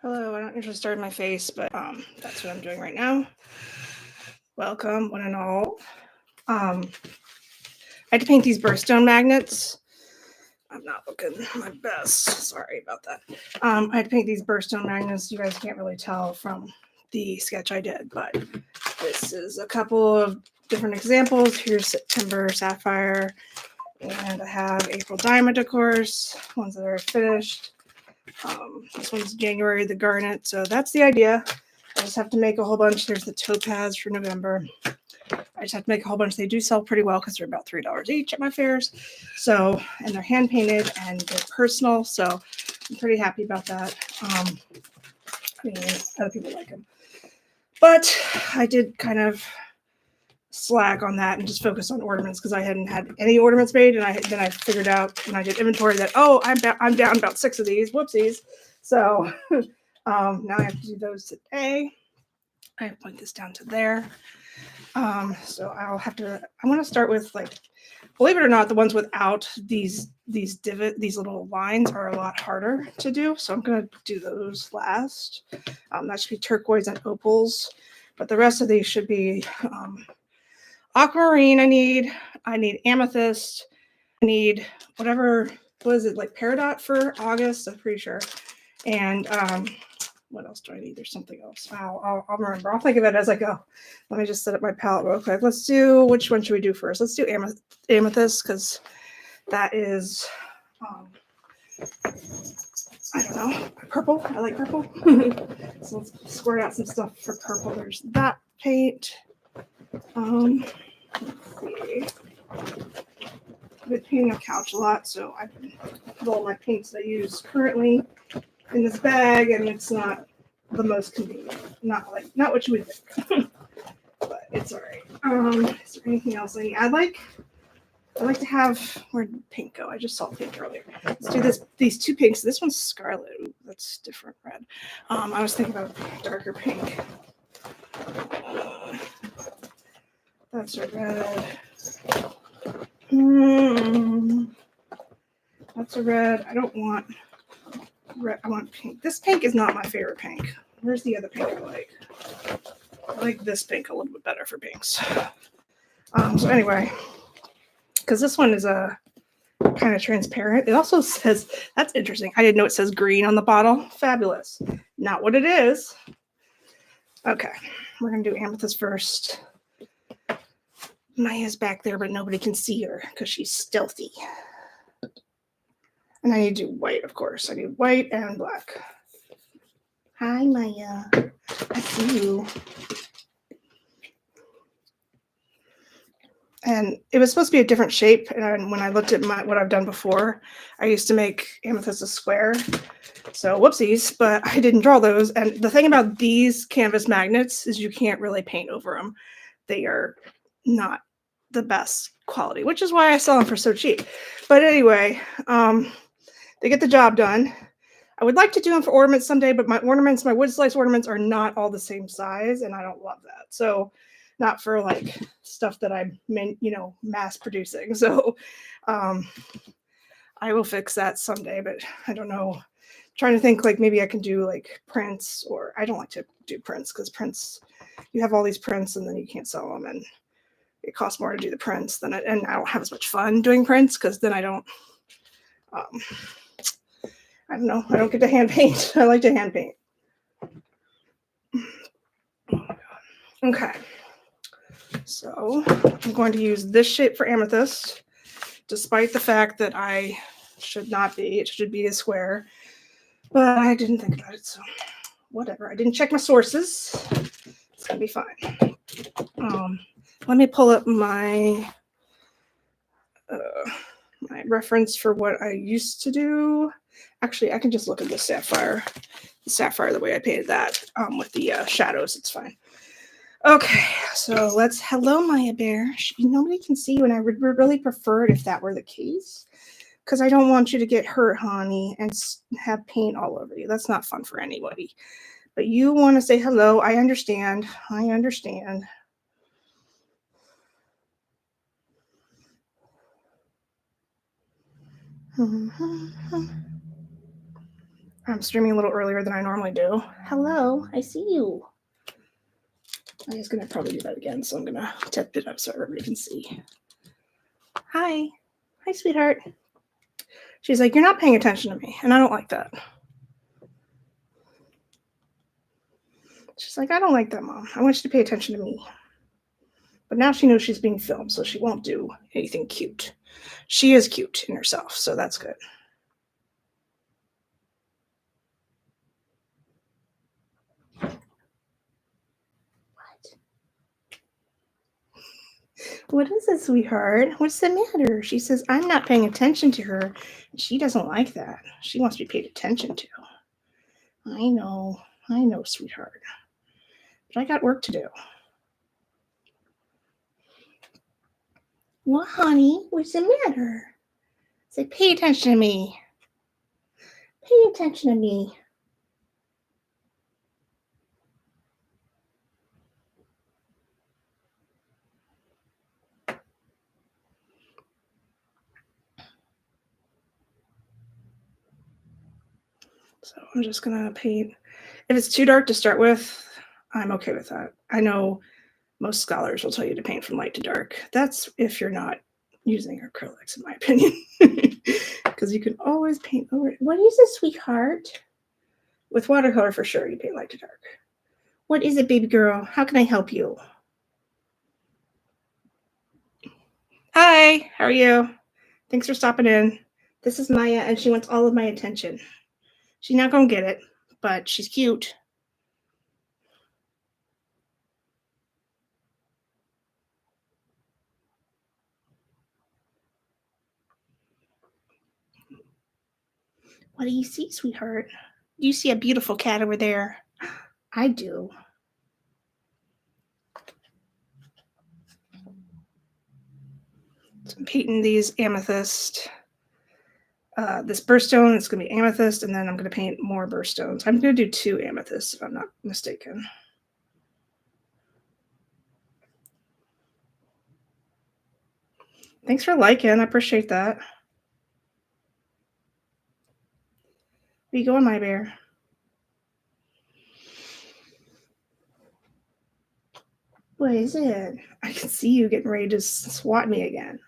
Hello, I don't usually start in my face, but that's what I'm doing right now. Welcome, one and all. I had to paint these birthstone magnets. I'm not looking my best. Sorry about that. I had to paint these birthstone magnets. You guys can't really tell from the sketch I did, but this is a couple of different examples. Here's September Sapphire, and I have April Diamond, of course, ones that are finished. This one's January, the Garnet. So that's the idea. I just have to make a whole bunch. There's the Topaz for November. I just have to make a whole bunch. They do sell pretty well because they're about $3 each at my fairs. So, and they're hand painted and they're personal. So I'm pretty happy about that. I mean, other people like them. But I did kind of slack on that and just focus on ornaments because I hadn't had any ornaments made. And then I figured out when I did inventory that, oh, I'm down about 6 of these. Whoopsies. So now I have to do those today. I point this down to there. So I'll have to. I want to start with, like, believe it or not, the ones without these little lines are a lot harder to do. So I'm gonna do those last. That should be turquoise and opals, but the rest of these should be aquamarine. I need amethyst. I need whatever. What is it, like peridot for August? I'm pretty sure. And what else do I need? There's something else. I'll remember. I'll think of it as I go. Let me just set up my palette real quick. Let's do, which one should we do first? Let's do amethyst because that is, I don't know, purple. I like purple. So let's squirt out some stuff for purple. There's that paint. Let's see. I've been painting a couch a lot, so I've been put all my paints I use currently in this bag, and it's not the most convenient. Not what you would think, but it's all right. Is there anything else I need? I like to have, where'd pink go? I just saw pink earlier. Let's do these two pinks. This one's scarlet. Ooh, that's different red. I was thinking about darker pink. That's a red. That's a red. I don't want red. I want pink. This pink is not my favorite pink. Where's the other pink I like? I like this pink a little bit better for pinks. So anyway, because this one is a kind of transparent. It also says, that's interesting. I didn't know it says green on the bottle. Fabulous. Not what it is. Okay, we're gonna do amethyst first. Maya's back there, but nobody can see her because she's stealthy. And I need to do white, of course. I need white and black. Hi, Maya. I see you. And it was supposed to be a different shape. And when I looked at what I've done before, I used to make amethyst a square. So whoopsies, but I didn't draw those. And the thing about these canvas magnets is you can't really paint over them. They are not the best quality, which is why I sell them for so cheap. But anyway, they get the job done. I would like to do them for ornaments someday, but my wood slice ornaments are not all the same size, and I don't love that. So not for like stuff that I'm, mass producing. So I will fix that someday, but I don't know. I'm trying to think, like, maybe I can do like prints, or I don't like to do prints because prints, you have all these prints and then you can't sell them, and it costs more to do the prints and I don't have as much fun doing prints because then I don't know. I don't get to hand paint. I like to hand paint. Okay. So I'm going to use this shape for amethyst, despite the fact that I should not be. It should be a square. But I didn't think about it, so whatever. I didn't check my sources. It's going to be fine. Let me pull up my reference for what I used to do. Actually, I can just look at the sapphire. The way I painted that with the shadows, it's fine. Okay, so hello, Maya Bear. Nobody can see you, and I would really prefer it if that were the case, because I don't want you to get hurt, honey, and have paint all over you. That's not fun for anybody. But you want to say hello. I understand. I I'm streaming a little earlier than I normally do. Hello, I see you. I was going to probably do that again, so I'm going to tip it up so everybody can see. Hi. Hi, sweetheart. She's like, you're not paying attention to me, and I don't like that. She's like, I don't like that, Mom. I want you to pay attention to me. But now she knows she's being filmed, so she won't do anything cute. She is cute in herself, so that's good. What is it, sweetheart? What's the matter? She says, I'm not paying attention to her. She doesn't like that. She wants to be paid attention to. I know, sweetheart. But I got work to do. What, honey? What's the matter? Say, pay attention to me. Pay attention to me. So I'm just going to paint. If it's too dark to start with, I'm okay with that. I know most scholars will tell you to paint from light to dark. That's if you're not using acrylics, in my opinion. Because you can always paint over it. What is it, sweetheart? With watercolor, for sure, you paint light to dark. What is it, baby girl? How can I help you? Hi, how are you? Thanks for stopping in. This is Maya, and she wants all of my attention. She's not going to get it, but she's cute. What do you see, sweetheart? Do you see a beautiful cat over there? I do. So I'm painting these amethyst. This birthstone is going to be amethyst, and then I'm going to paint more birthstones. I'm going to do 2 amethysts, if I'm not mistaken. Thanks for liking. I appreciate that. Where you going, my bear? What is it? I can see you getting ready to swat me again.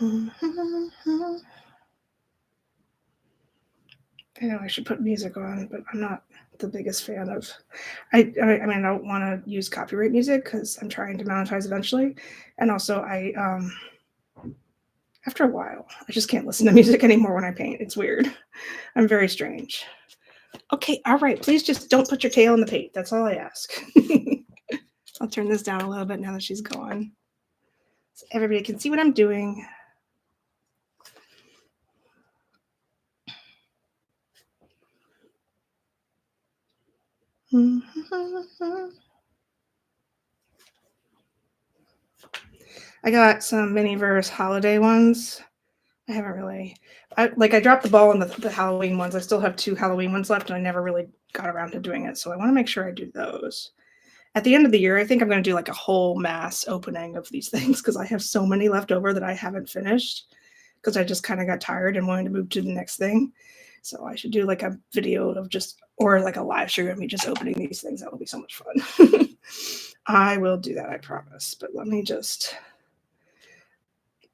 I know I should put music on, but I'm not the biggest fan of. I mean, I don't want to use copyright music because I'm trying to monetize eventually, and also after a while, I just can't listen to music anymore when I paint. It's weird. I'm very strange. Okay, all right. Please just don't put your tail in the paint. That's all I ask. I'll turn this down a little bit now that she's gone, so everybody can see what I'm doing. I got some Miniverse holiday ones. I haven't really. I dropped the ball on the Halloween ones. I still have 2 Halloween ones left, and I never really got around to doing it. So I want to make sure I do those. At the end of the year, I think I'm going to do like a whole mass opening of these things because I have so many left over that I haven't finished because I just kind of got tired and wanted to move to the next thing. So I should do like a video of or like a live stream of me just opening these things. That will be so much fun. I will do that, I promise. But let me just.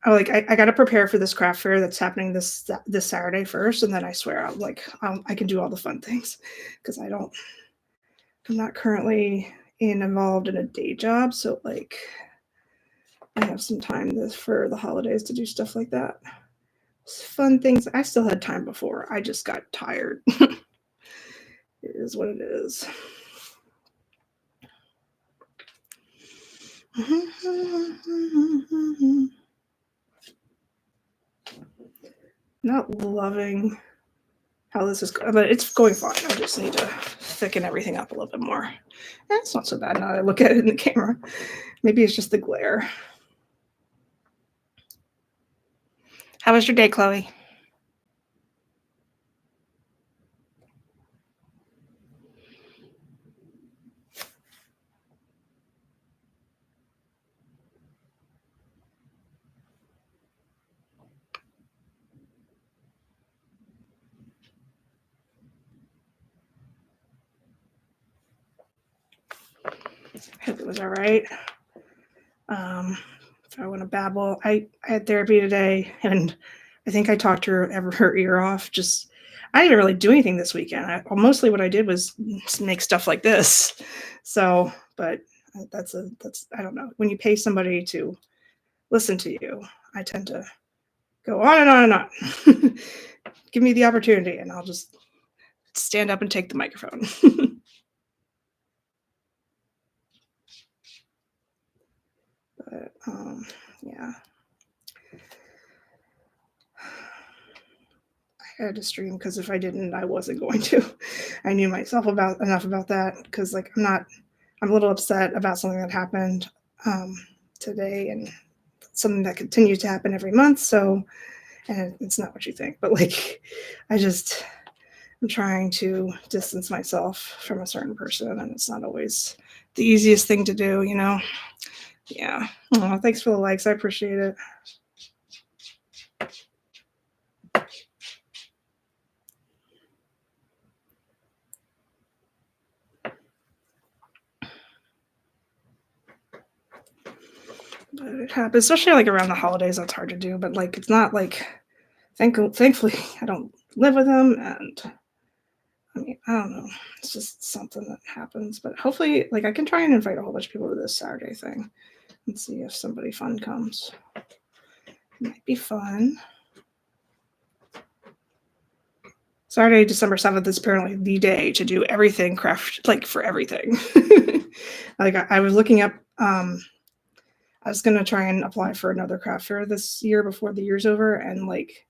I got to prepare for this craft fair that's happening this Saturday first, and then I swear I can do all the fun things because I'm not currently involved in a day job, so I have some time for the holidays to do stuff like that. Fun things. I still had time before. I just got tired. It is what it is. Not loving how this is going, but it's going fine. I just need to thicken everything up a little bit more. It's not so bad now that I look at it in the camera. Maybe it's just the glare. How was your day, Chloe? I hope it was all right. If I want to babble, I had therapy today, and I think I talked her ear off. Just I didn't really do anything this weekend. Mostly what I did was make stuff like this. So, but that's I don't know. When you pay somebody to listen to you, I tend to go on and on and on. Give me the opportunity, and I'll just stand up and take the microphone. But yeah. I had to stream because if I didn't, I wasn't going to. I knew myself enough about that because like I'm a little upset about something that happened today and something that continues to happen every month. So, and it's not what you think, but like I'm trying to distance myself from a certain person, and it's not always the easiest thing to do, you know? Yeah. Oh, thanks for the likes. I appreciate it. But it happens, especially like around the holidays. That's hard to do, but like it's not like thankfully I don't live with him, and I mean I don't know. It's just something that happens. But hopefully, like I can try and invite a whole bunch of people to this Saturday thing and see if somebody fun comes. It might be fun. Saturday, December 7th is apparently the day to do everything craft, like for everything. Like I was looking up. I was gonna try and apply for another craft fair this year before the year's over, and like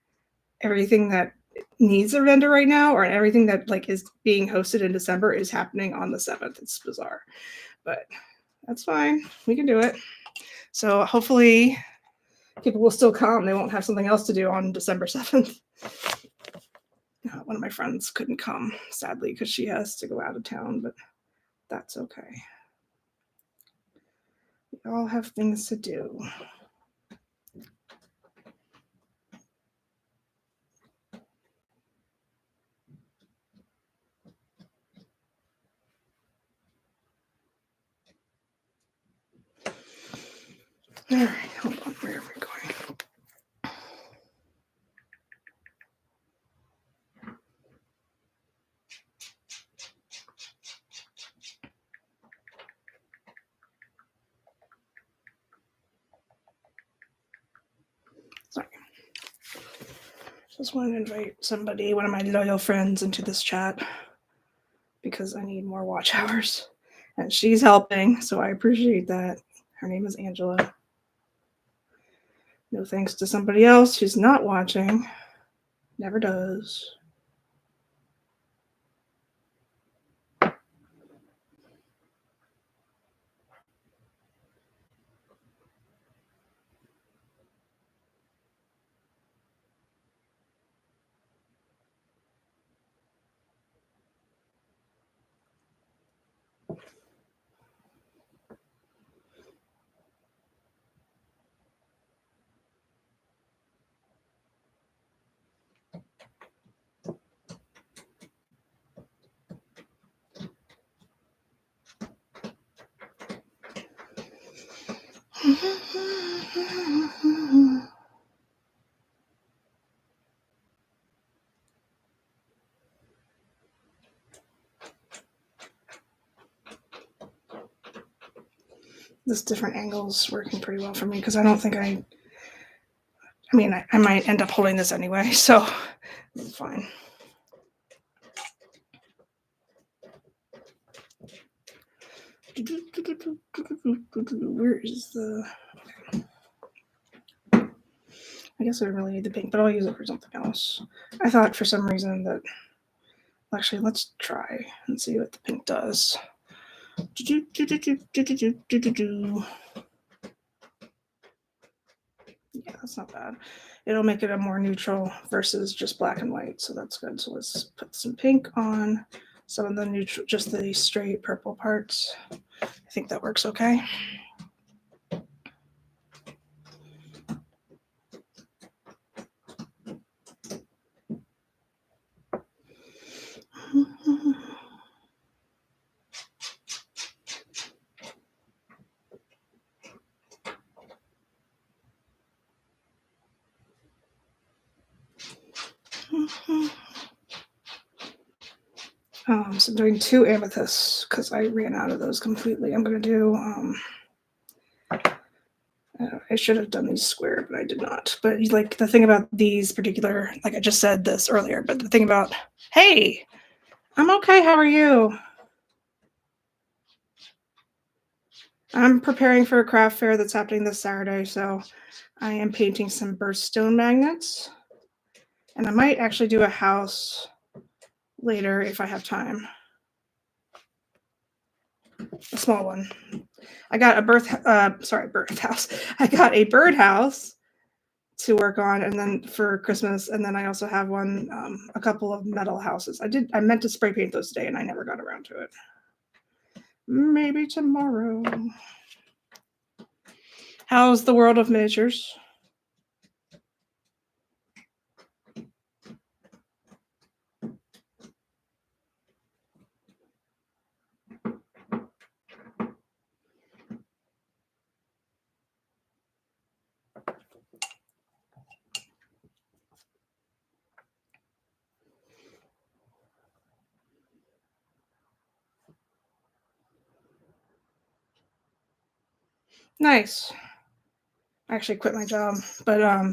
everything that needs a vendor right now, or everything that like is being hosted in December, is happening on the 7th. It's bizarre, but that's fine. We can do it. So hopefully, people will still come. They won't have something else to do on December 7th. One of my friends couldn't come, sadly, because she has to go out of town, but that's okay. We all have things to do. All right, hold on. Where are we going? Sorry. Just wanted to invite somebody, one of my loyal friends, into this chat because I need more watch hours. And she's helping, so I appreciate that. Her name is Angela. No thanks to somebody else who's not watching. Never does. This different angle's working pretty well for me because I don't think I might end up holding this anyway, so it's fine. Where is the... I guess I really need the pink, but I'll use it for something else. I thought for some reason that... Actually, let's try and see what the pink does. Yeah, that's not bad. It'll make it a more neutral versus just black and white, so that's good. So let's put some pink on some of the neutral, just the straight purple parts. I think that works okay. So I'm doing 2 amethysts because I ran out of those completely. I'm going to do, I should have done these square, but I did not. But like the thing about these particular, like I just said this earlier, but the thing about, hey, I'm okay. How are you? I'm preparing for a craft fair that's happening this Saturday, so I am painting some burst stone magnets. And I might actually do a house later if I have time. A small one. I got a birth house. I got a birdhouse to work on, and then for Christmas, and then I also have one, a couple of metal houses. I meant to spray paint those today, and I never got around to it. Maybe tomorrow. How's the world of miniatures? Nice. I actually quit my job, but I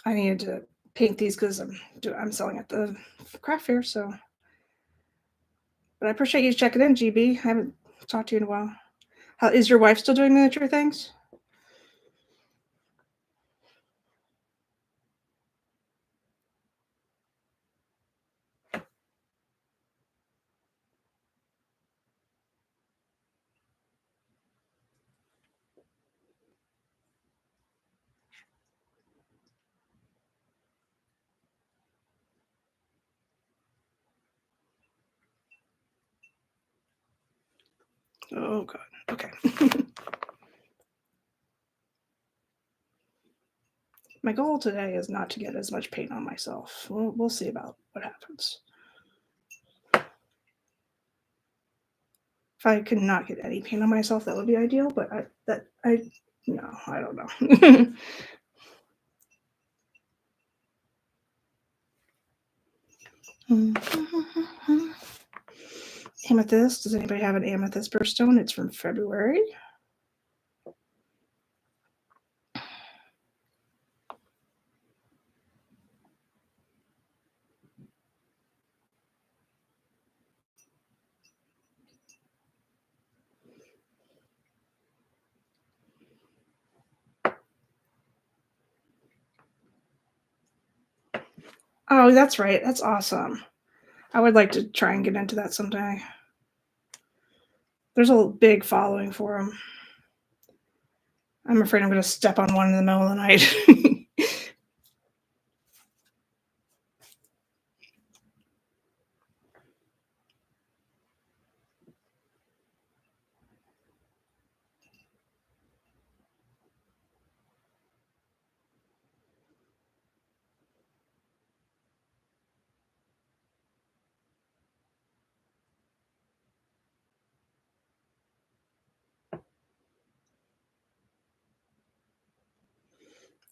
needed to paint these because I'm selling at the craft fair. So, but I appreciate you checking in, GB. I haven't talked to you in a while. How is your wife still doing miniature things? Oh god. Okay. My goal today is not to get as much paint on myself. We'll see about what happens. If I could not get any paint on myself, that would be ideal. But no, I don't know. Amethyst. Does anybody have an amethyst birthstone? It's from February. Oh, that's right. That's awesome. I would like to try and get into that someday. There's a big following for them. I'm afraid I'm going to step on one in the middle of the night.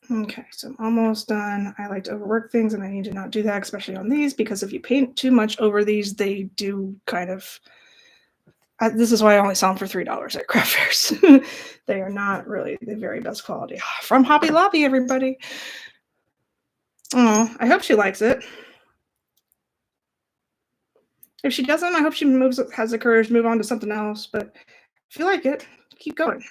Okay, so I'm almost done. I like to overwork things, and I need to not do that, especially on these, because if you paint too much over these, they do kind of. This is why I only sell them for $3 at craft fairs. They are not really the very best quality. From Hobby Lobby, everybody. Oh, I hope she likes it. If she doesn't, I hope she has the courage to move on to something else. But if you like it, keep going.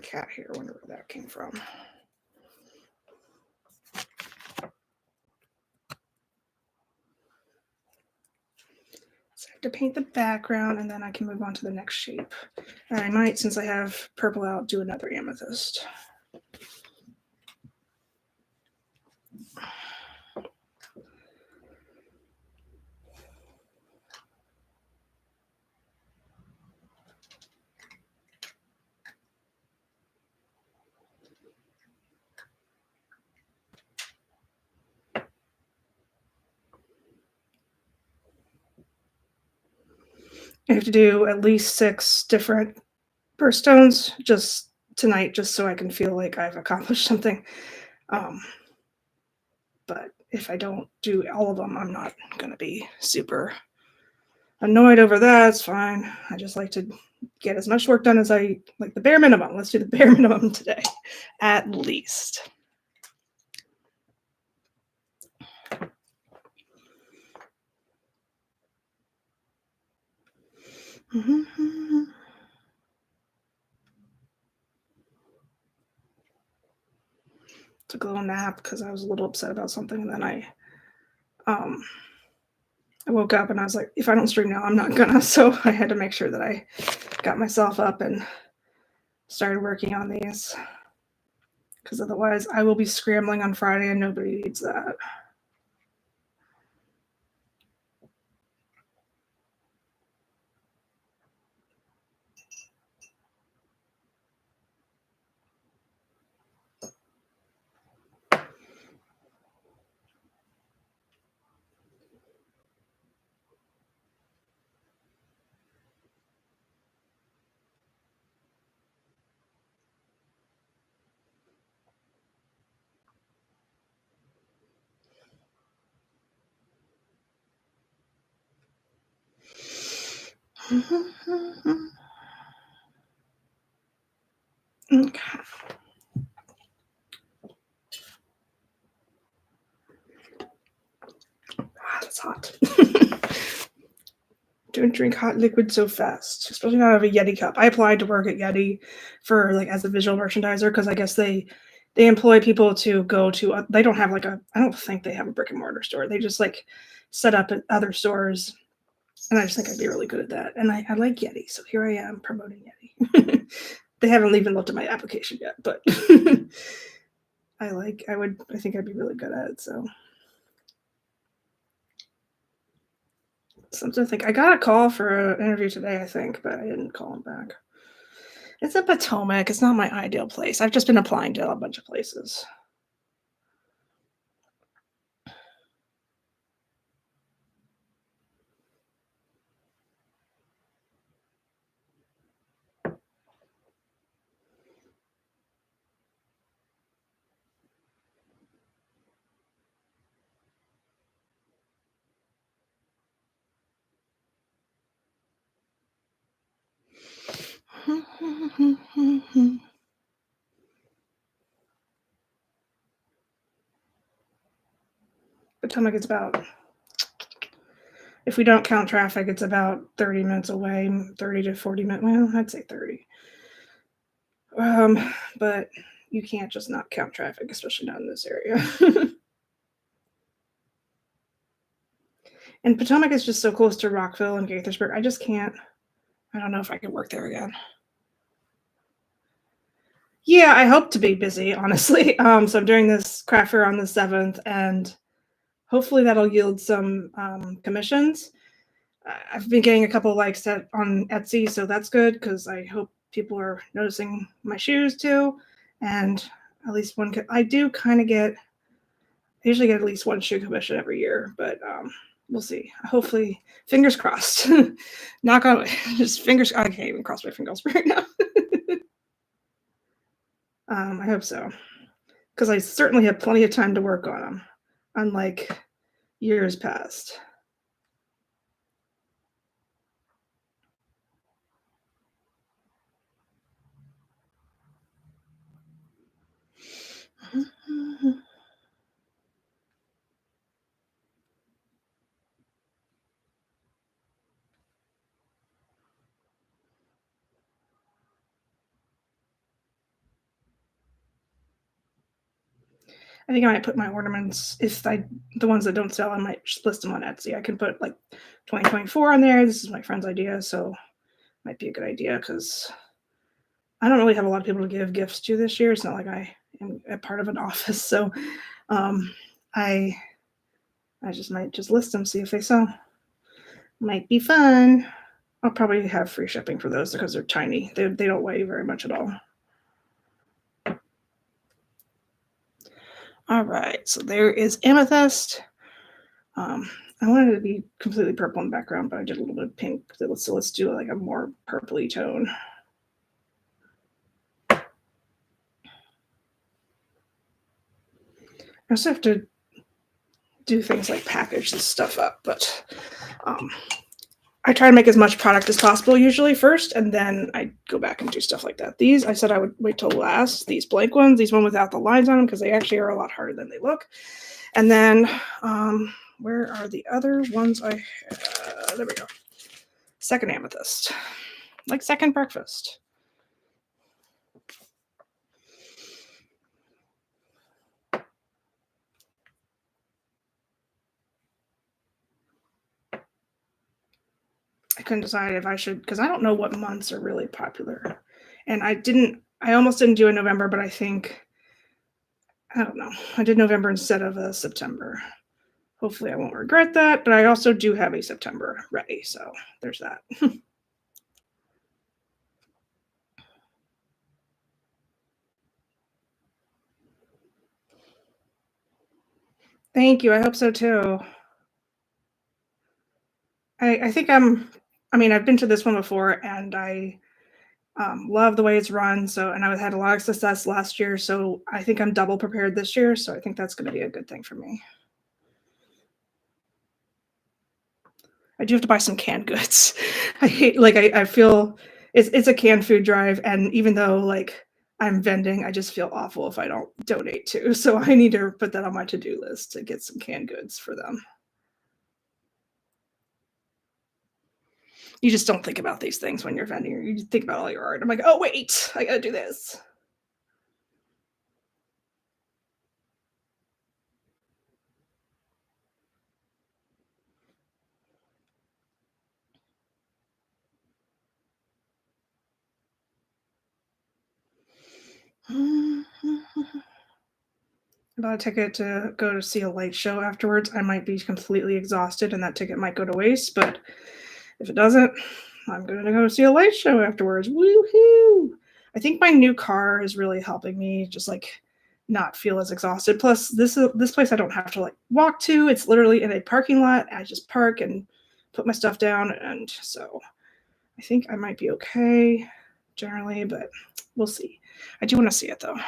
Cat here. I wonder where that came from. So I have to paint the background, and then I can move on to the next shape. And I might, since I have purple out, do another amethyst. I have to do at least 6 different birthstones just tonight, just so I can feel like I've accomplished something. But if I don't do all of them, I'm not going to be super annoyed over that. It's fine. I just like to get as much work done as I like, the bare minimum. Let's do the bare minimum today, at least. Took a little nap because I was a little upset about something, and then I woke up and I was like, if I don't stream now, I'm not gonna. So I had to make sure that I got myself up and started working on these, because otherwise I will be scrambling on Friday and nobody needs that. Okay. That's hot. Don't drink hot liquid so fast, especially not out of a Yeti cup. I applied to work at Yeti for like as a visual merchandiser because I guess they employ people to go to. They don't have like a. I don't think they have a brick and mortar store. They just like set up at other stores, and I just think I'd be really good at that. And I like Yeti, so here I am promoting Yeti. They haven't even looked at my application yet, but I think I'd be really good at it. So something to think. I got a call for an interview today, I think, but I didn't call him back. It's in Potomac. It's not my ideal place. I've just been applying to a bunch of places. Potomac is about, if we don't count traffic, it's about 30 minutes away, 30 to 40 minutes. Well, I'd say 30. But you can't just not count traffic, especially not in this area. And Potomac is just so close to Rockville and Gaithersburg. I just can't. I don't know if I could work there again. Yeah, I hope to be busy, honestly. So I'm doing this craft fair on the 7th, and hopefully that'll yield some commissions. I've been getting a couple likes on Etsy, so that's good because I hope people are noticing my shoes too. And at least one, I do kind of get, I usually get at least one shoe commission every year, but we'll see. Hopefully, fingers crossed. Knock on wood. Just fingers. I can't even cross my fingers right now. I hope so, because I certainly have plenty of time to work on them, unlike years past. I think I might put my ornaments, the ones that don't sell, I might just list them on Etsy. I can put like 2024 on there. This is my friend's idea, so might be a good idea because I don't really have a lot of people to give gifts to this year. It's not like I am a part of an office, so I just might just list them, see if they sell. Might be fun. I'll probably have free shipping for those because they're tiny. They don't weigh very much at all. All right, so there is amethyst. I wanted it to be completely purple in the background, but I did a little bit of pink. So let's do like a more purpley tone. also have to do things like package this stuff up, but I try to make as much product as possible usually first, and then I go back and do stuff like that. These, I said I would wait till last. These blank ones, these one without the lines on them, because they actually are a lot harder than they look. And then, where are the other ones I had? There we go. Second amethyst. Like second breakfast. I couldn't decide if I should, because I don't know what months are really popular. And I almost didn't do a November, but I think, I don't know. I did November instead of a September. Hopefully I won't regret that, but I also do have a September ready, so there's that. Thank you. I hope so too. I think I've been to this one before and I love the way it's run. So, and I had a lot of success last year. So I think I'm double prepared this year. So I think that's going to be a good thing for me. I do have to buy some canned goods. I hate, like, I feel it's a canned food drive. And even though like I'm vending, I just feel awful if I don't donate to. So I need to put that on my to-do list to get some canned goods for them. You just don't think about these things when you're vending. You think about all your art. I'm like, oh wait, I gotta do this. I bought a ticket to go to see a light show afterwards. I might be completely exhausted and that ticket might go to waste, but if it doesn't, I'm going to go see a light show afterwards. Woohoo! I think my new car is really helping me just like not feel as exhausted. Plus, this place I don't have to like walk to. It's literally in a parking lot. I just park and put my stuff down, and so I think I might be okay generally, but we'll see. I do want to see it though.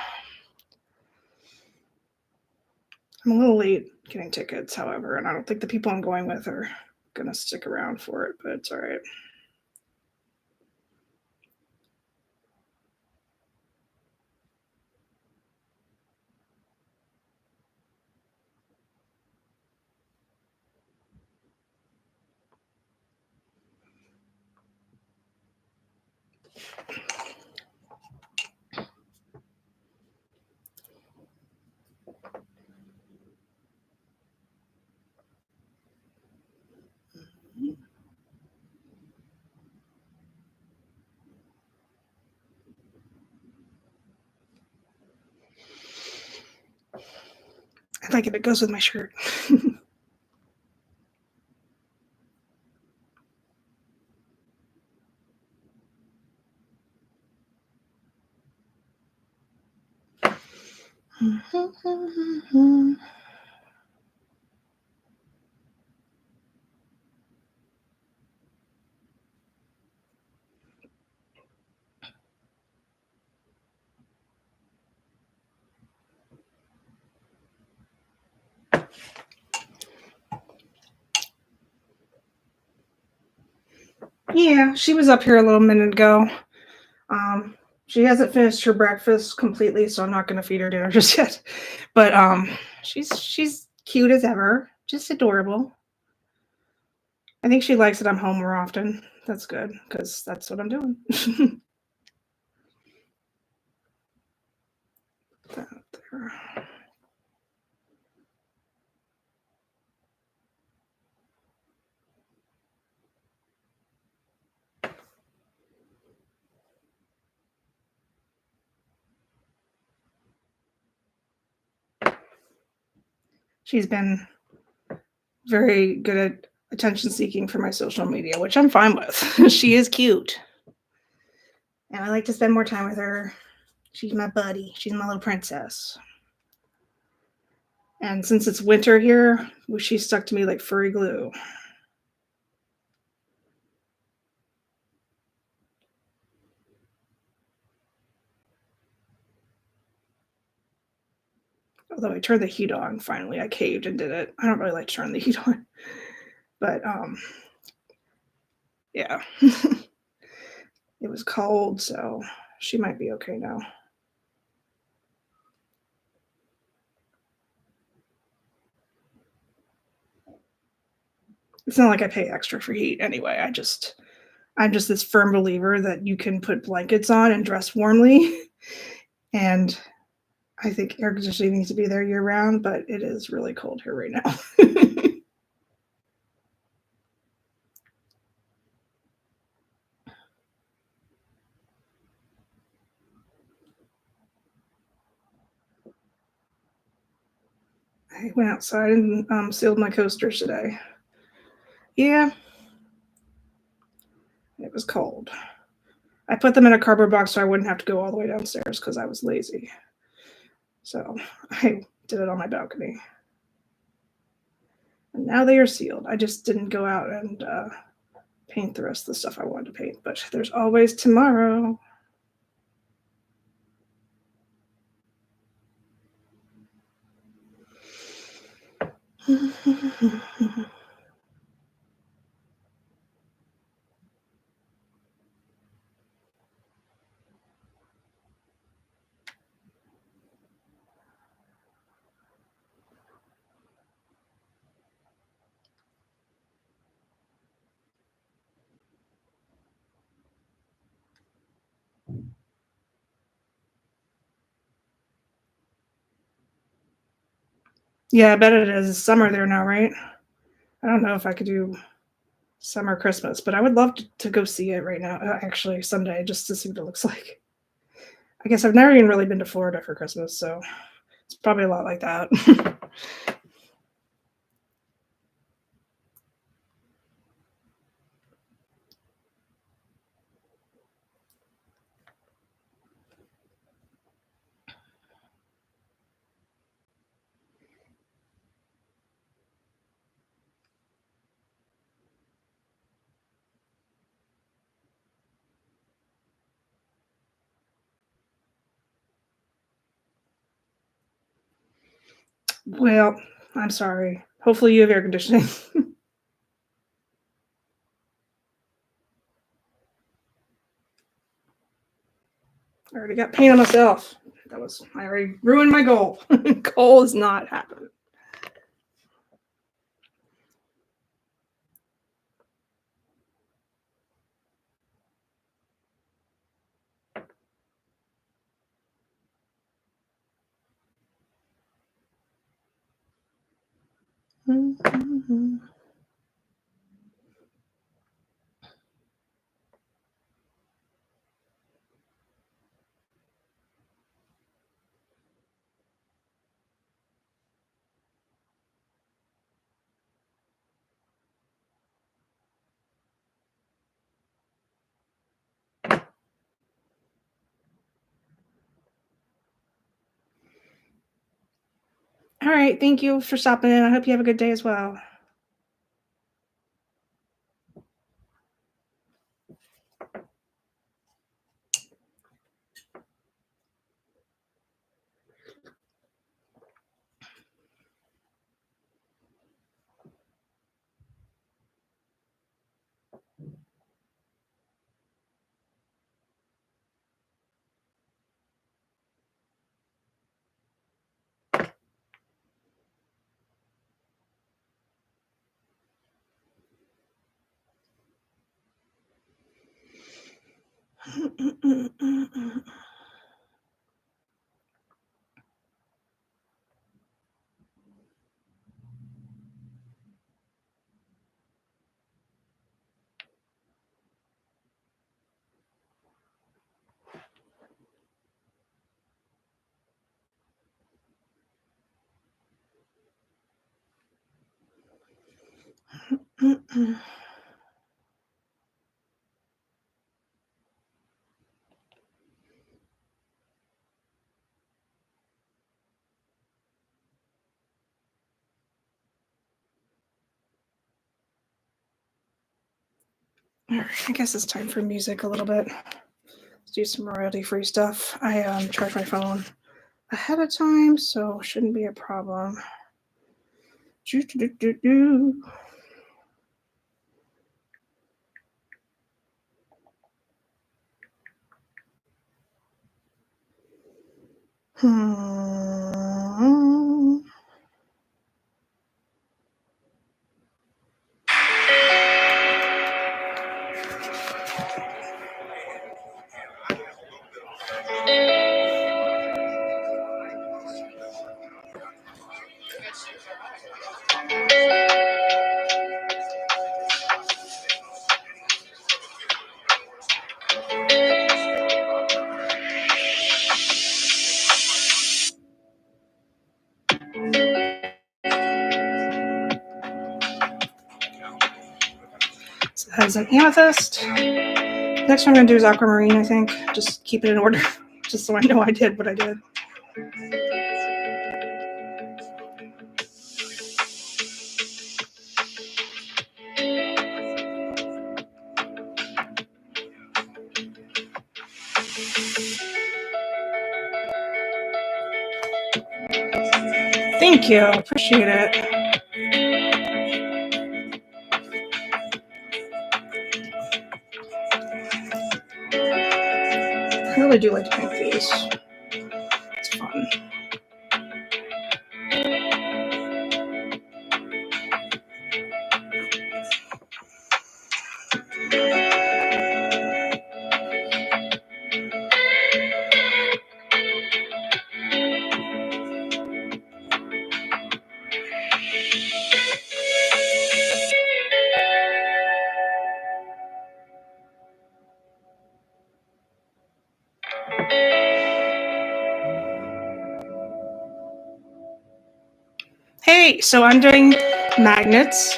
I'm a little late getting tickets, however, and I don't think the people I'm going with are gonna stick around for it, but it's all right. I like it. It goes with my shirt. Yeah, she was up here a little minute ago. Um, she hasn't finished her breakfast completely, so I'm not going to feed her dinner just yet. But she's cute as ever, just adorable. I think she likes that I'm home more often. That's good because that's what I'm doing. That there. She's been very good at attention seeking for my social media, which I'm fine with. She is cute. And I like to spend more time with her. She's my buddy. She's my little princess. And since it's winter here, she's stuck to me like furry glue. Although I turned the heat on finally. I caved and did it. I don't really like to turn the heat on. But yeah. It was cold, so she might be okay now. It's not like I pay extra for heat anyway. I'm just this firm believer that you can put blankets on and dress warmly. And I think air conditioning needs to be there year round, but it is really cold here right now. I went outside and sealed my coasters today. Yeah, it was cold. I put them in a cardboard box so I wouldn't have to go all the way downstairs because I was lazy. So I did it on my balcony. And now they are sealed. I just didn't go out and paint the rest of the stuff I wanted to paint, but there's always tomorrow. Yeah, I bet it is. It's summer there now, right? I don't know if I could do summer Christmas, but I would love to go see it right now, actually, someday, just to see what it looks like. I guess I've never even really been to Florida for Christmas, so it's probably a lot like that. Well, I'm sorry. Hopefully you have air conditioning. I already got paint on myself. I already ruined my goal. Goal is not happening. All right. Thank you for stopping in. I hope you have a good day as well. All right, I guess it's time for music a little bit. Let's do some royalty-free stuff. I charged my phone. ahead of time, so shouldn't be a problem. So that is an amethyst. Next one I'm going to do is aquamarine, I think. Just keep it in order, just so I know I did what I did. Thank you. Appreciate it. I really do like to paint these. It's fun. Hey, so I'm doing magnets.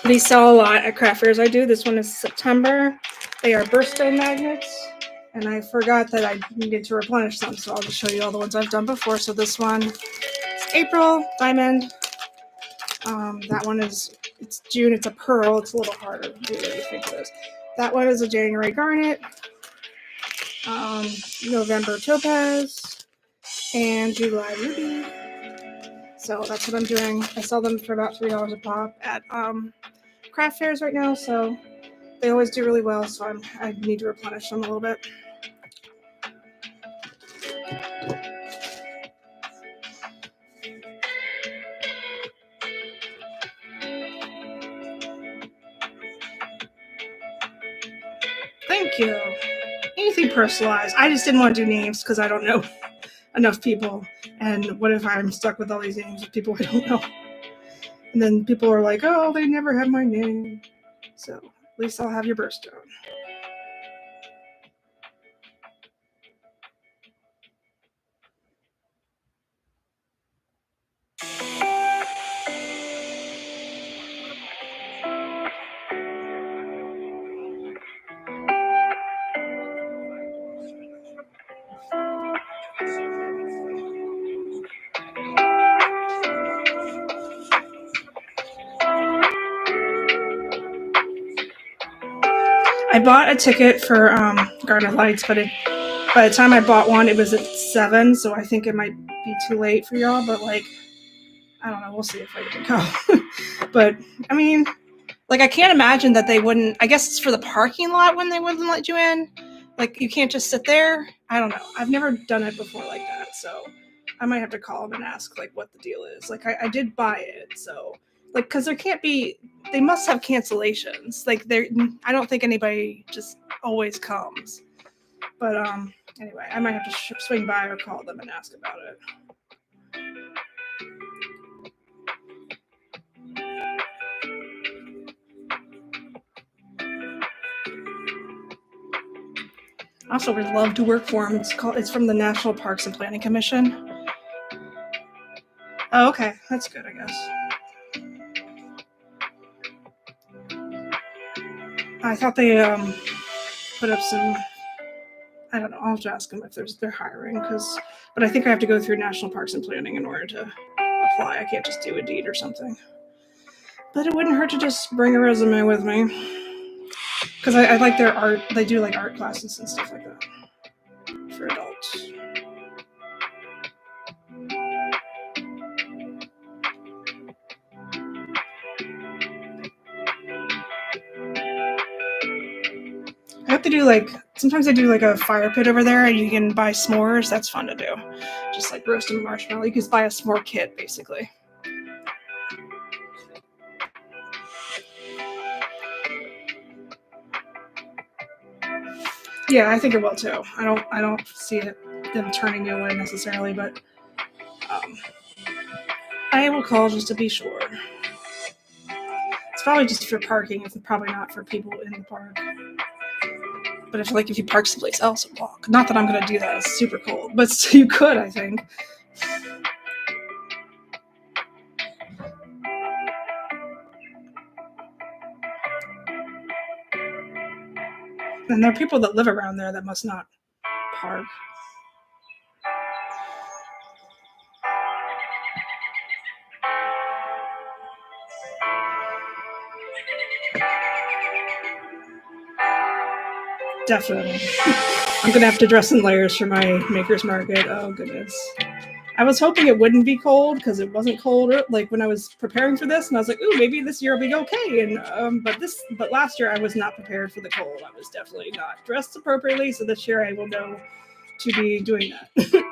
These sell a lot at craft fairs I do. This one is September. They are birthstone magnets. And I forgot that I needed to replenish them, so I'll just show you all the ones I've done before. So this one is April, diamond. That one it's June, it's a pearl. It's a little harder to do what you think it is. That one is a January garnet. November topaz. And July ruby. So that's what I'm doing. I sell them for about $3 a pop at craft fairs right now, so they always do really well, so I need to replenish them a little bit. Thank you. Anything personalized. I just didn't want to do names because I don't know enough people. And what if I'm stuck with all these names of people I don't know? And then people are like, oh, they never have my name. So at least I'll have your birthstone. I bought a ticket for Garden of Lights, but by the time I bought one, it was at 7, so I think it might be too late for y'all, but like, I don't know, we'll see if I can go. But, I mean, like, I can't imagine that they wouldn't, I guess it's for the parking lot when they wouldn't let you in. Like, you can't just sit there. I don't know. I've never done it before like that, so I might have to call them and ask, like, what the deal is. Like, I did buy it, so, like, because there can't be, they must have cancellations. Like, I don't think anybody just always comes. But, anyway, I might have to swing by or call them and ask about it. I also would love to work for them. It's from the National Parks and Planning Commission. Oh, okay. That's good, I guess. I thought they put up some, I don't know, I'll have to ask them if they're hiring, but I think I have to go through National Parks and Planning in order to apply. I can't just do Indeed or something. But it wouldn't hurt to just bring a resume with me. Because I like their art. They do like art classes and stuff like that for adults. to do sometimes I do like a fire pit over there, and you can buy s'mores. That's fun to do. Just like roasting marshmallow. You can buy a s'more kit basically. Yeah, I think it will too. I don't see them turning you away necessarily, but I will call just to be sure. It's probably just for parking. It's probably not for people in the park. But if you park someplace else and walk. Not that I'm gonna do that. It's super cold, but you could, I think. And there are people that live around there that must not park. Definitely. I'm gonna have to dress in layers for my Maker's Market. Oh goodness. I was hoping it wouldn't be cold because it wasn't cold like when I was preparing for this, and I was like, "Ooh, maybe this year will be okay." And but last year I was not prepared for the cold. I was definitely not dressed appropriately. So this year I will know to be doing that.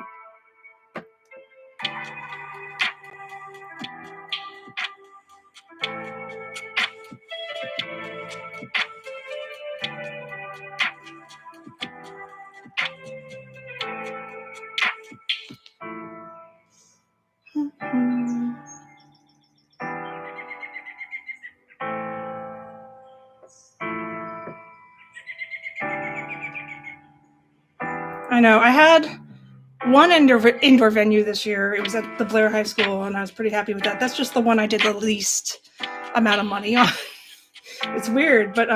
I know. I had one indoor venue this year. It was at the Blair High School, and I was pretty happy with that. That's just the one I did the least amount of money on. It's weird, but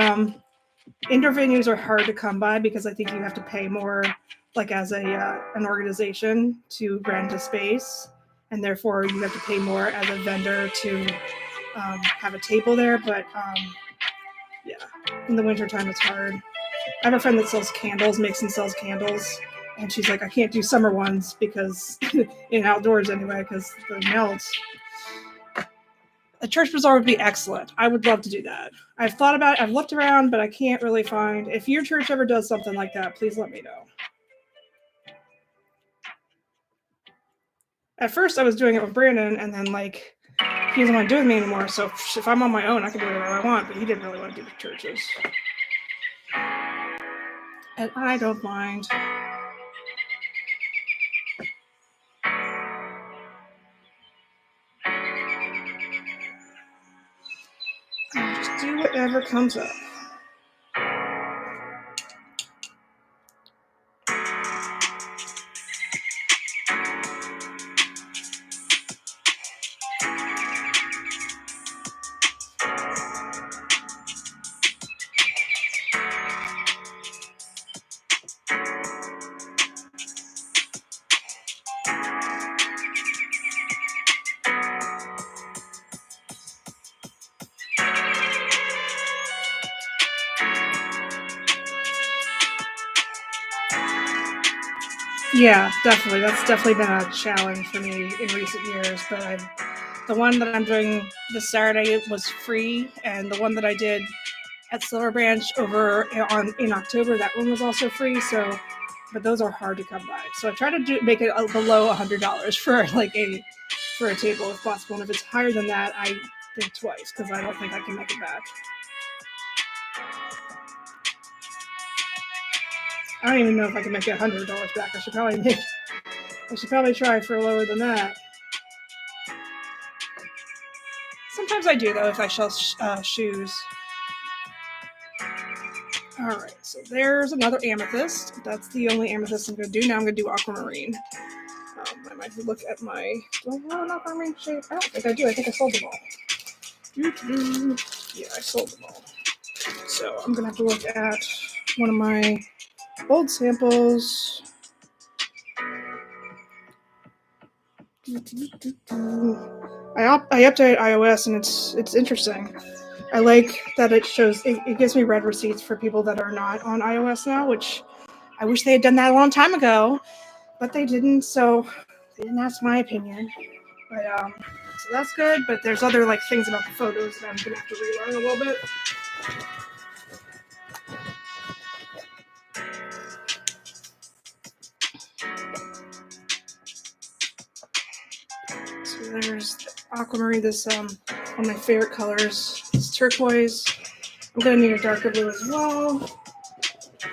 indoor venues are hard to come by because I think you have to pay more, like as an organization, to rent a space, and therefore you have to pay more as a vendor to have a table there. But yeah, in the wintertime it's hard. I have a friend that sells candles, makes and sells candles, and she's like, I can't do summer ones because in outdoors anyway, because the melt. A church bazaar would be excellent. I would love to do that. I've thought about it. I've looked around, but I can't really find. If your church ever does something like that, please let me know. At first, I was doing it with Brandon, and then he doesn't want to do it with me anymore. So if I'm on my own, I can do whatever I want. But he didn't really want to do the churches, and I don't mind. I'll just do whatever comes up. Yeah, definitely. That's definitely been a challenge for me in recent years. But the one that I'm doing this Saturday was free, and the one that I did at Silver Branch in October, that one was also free. So, but those are hard to come by. So I try to make it below $100 for a table if possible. And if it's higher than that, I think twice because I don't think I can make it back. I don't even know if I can make $100 back. I should probably try for lower than that. Sometimes I do though if I sell shoes. All right, so there's another amethyst. That's the only amethyst I'm going to do. Now I'm going to do aquamarine. I might look at my. Do I have an aquamarine shape? I don't think I do. I think I sold them all. Yeah, I sold them all. So I'm going to have to look at one of my old samples. I updated iOS and it's interesting. I like that it shows it gives me red receipts for people that are not on iOS now, which I wish they had done that a long time ago, but they didn't. So they didn't ask my opinion. But so that's good. But there's other things about the photos that I'm gonna have to relearn a little bit. there's the aquamarine. This one of my favorite colors. It's turquoise. I'm gonna need a darker blue as well. I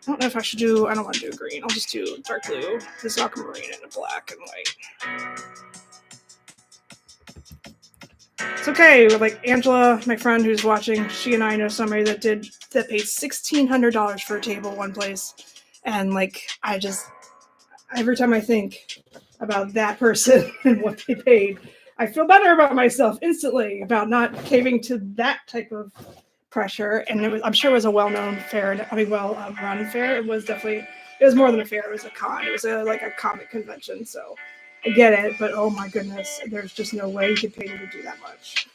don't know if I should do. I don't want to do green. I'll just do dark blue. This aquamarine and a black and white. It's okay. Like Angela, my friend who's watching, she and I know somebody that paid $1,600 for a table one place, and like every time I think about that person and what they paid, I feel better about myself instantly about not caving to that type of pressure. And I'm sure it was a well-known fair. Run fair. It was more than a fair. It was a con. It was like a comic convention. So I get it, but oh my goodness, there's just no way you could pay me to do that much.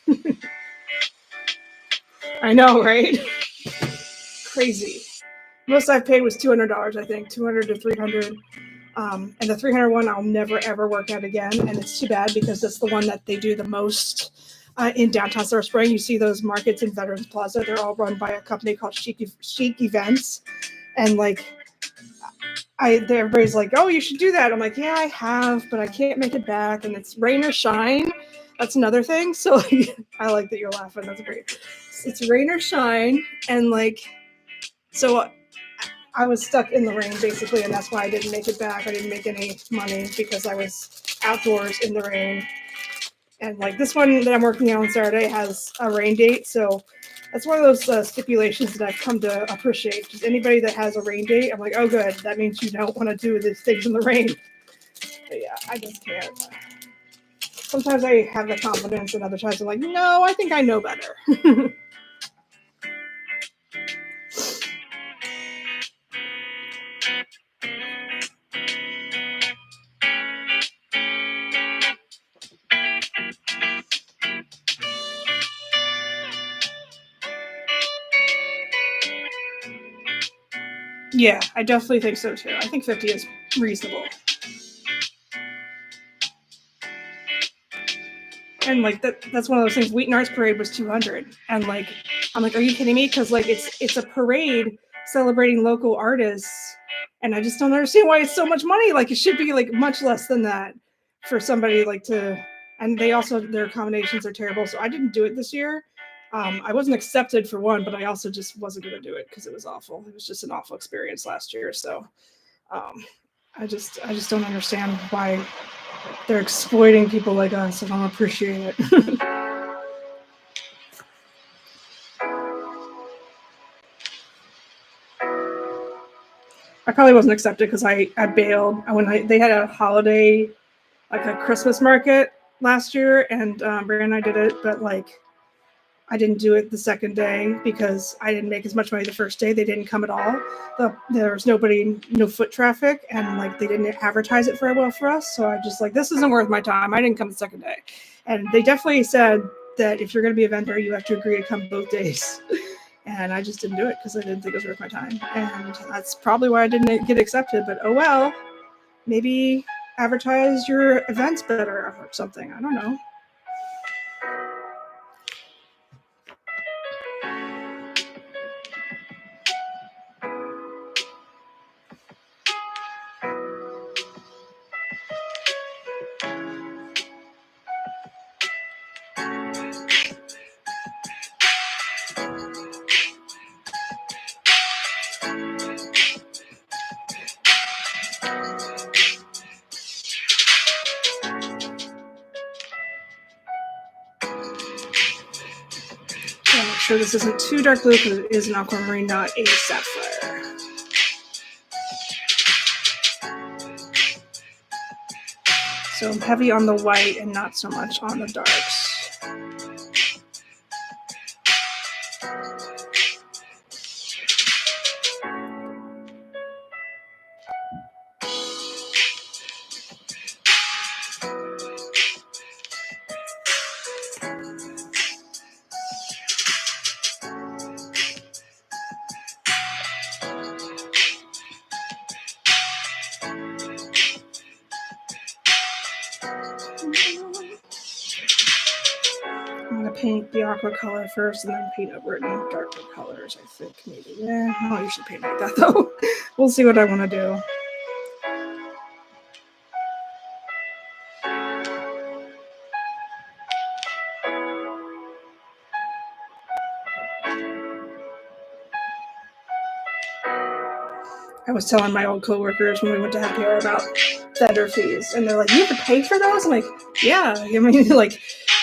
I know, right? Crazy. Most I've paid was $200, I think, $200 to $300. And the 300 one I'll never ever work at again, and it's too bad because that's the one that they do the most in downtown Silver Spring. You see those markets in Veterans Plaza; they're all run by a company called Chic Events, and like everybody's like, "Oh, you should do that." I'm like, "Yeah, I have, but I can't make it back, and it's rain or shine." That's another thing. So I like that you're laughing. That's great. It's rain or shine, and like so. I was stuck in the rain basically, and that's why I didn't make it back. I didn't make any money because I was outdoors in the rain. And like this one that I'm working on Saturday has a rain date, so that's one of those stipulations that I've come to appreciate. Just anybody that has a rain date, I'm like, oh, good. That means you don't want to do these things in the rain. But yeah, I just can't. Sometimes I have the confidence, and other times I'm like, no, I think I know better. Yeah, I definitely think so too. I think 50 is reasonable. And like that's one of those things. Wheaton Arts Parade was 200, and like I'm like, are you kidding me? Because like it's a parade celebrating local artists, and I just don't understand why it's so much money. Like it should be like much less than that for somebody like to. And they also their accommodations are terrible, so I didn't do it this year. I wasn't accepted for one, but I also just wasn't going to do it because it was awful. It was just an awful experience last year. So I just don't understand why they're exploiting people like us, and I don't appreciate it. I probably wasn't accepted because I bailed when they had a holiday, like a Christmas market last year, and Brian and I did it, but like I didn't do it the second day because I didn't make as much money the first day. They didn't come at all. There was nobody, no foot traffic, and like they didn't advertise it very well for us. So I just like, this isn't worth my time. I didn't come the second day. And they definitely said that if you're going to be a vendor, you have to agree to come both days. And I just didn't do it because I didn't think it was worth my time. And that's probably why I didn't get accepted. But oh well, maybe advertise your events better or something. I don't know. I'm make sure this isn't too dark blue because it is an aquamarine, not a sapphire. So I'm heavy on the white and not so much on the darks. I'm going to paint the aqua color first and then paint over it in darker colors, I think, maybe. Yeah, I don't usually paint like that, though. We'll see what I want to do. I was telling my old coworkers when we went to happy hour about vendor fees, and they're like, "You have to pay for those?" I'm like, "Yeah." I mean, like,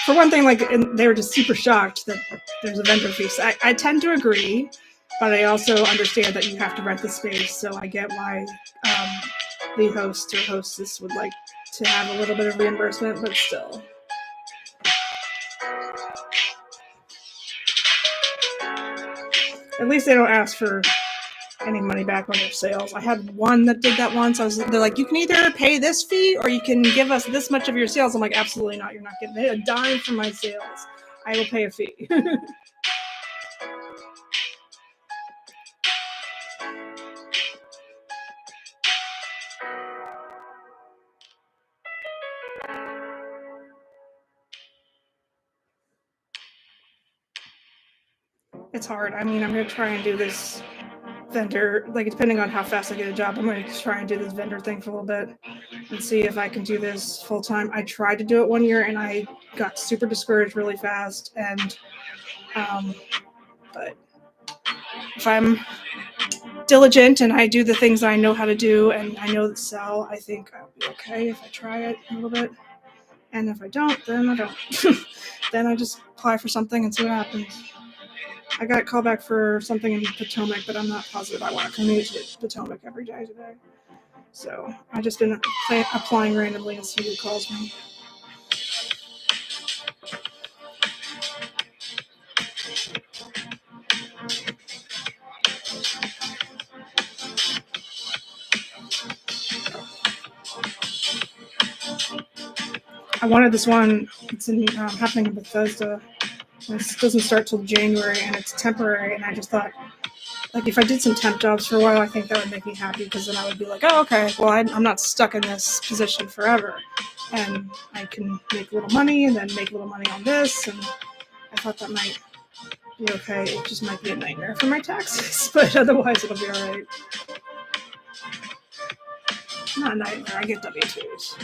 for one thing, like, and they were just super shocked that there's a vendor fee. So I tend to agree, but I also understand that you have to rent the space. So I get why the host or hostess would like to have a little bit of reimbursement, but still. At least they don't ask for any money back on their sales. I had one that did that once. They're like, you can either pay this fee or you can give us this much of your sales. I'm like, absolutely not. You're not getting a dime from my sales. I will pay a fee. It's hard. I mean, I'm going to try and do this vendor, like, depending on how fast I get a job, I'm going to try and do this vendor thing for a little bit and see if I can do this full time. I tried to do it one year and I got super discouraged really fast. And, but if I'm diligent and I do the things I know how to do and I know that sell, I think I'll be okay if I try it a little bit. And if I don't, then I don't. Then I just apply for something and see what happens. I got called back for something in Potomac, but I'm not positive I want to commute to Potomac every day today. So I just been applying randomly and see who calls me. I wanted this one. It's happening in Bethesda. This doesn't start till January, and it's temporary. And I just thought, like, if I did some temp jobs for a while, I think that would make me happy because then I would be like, oh, okay, well, I'm not stuck in this position forever. And I can make a little money and then make a little money on this. And I thought that might be okay. It just might be a nightmare for my taxes, but otherwise it'll be all right. Not a nightmare. I get W-2s.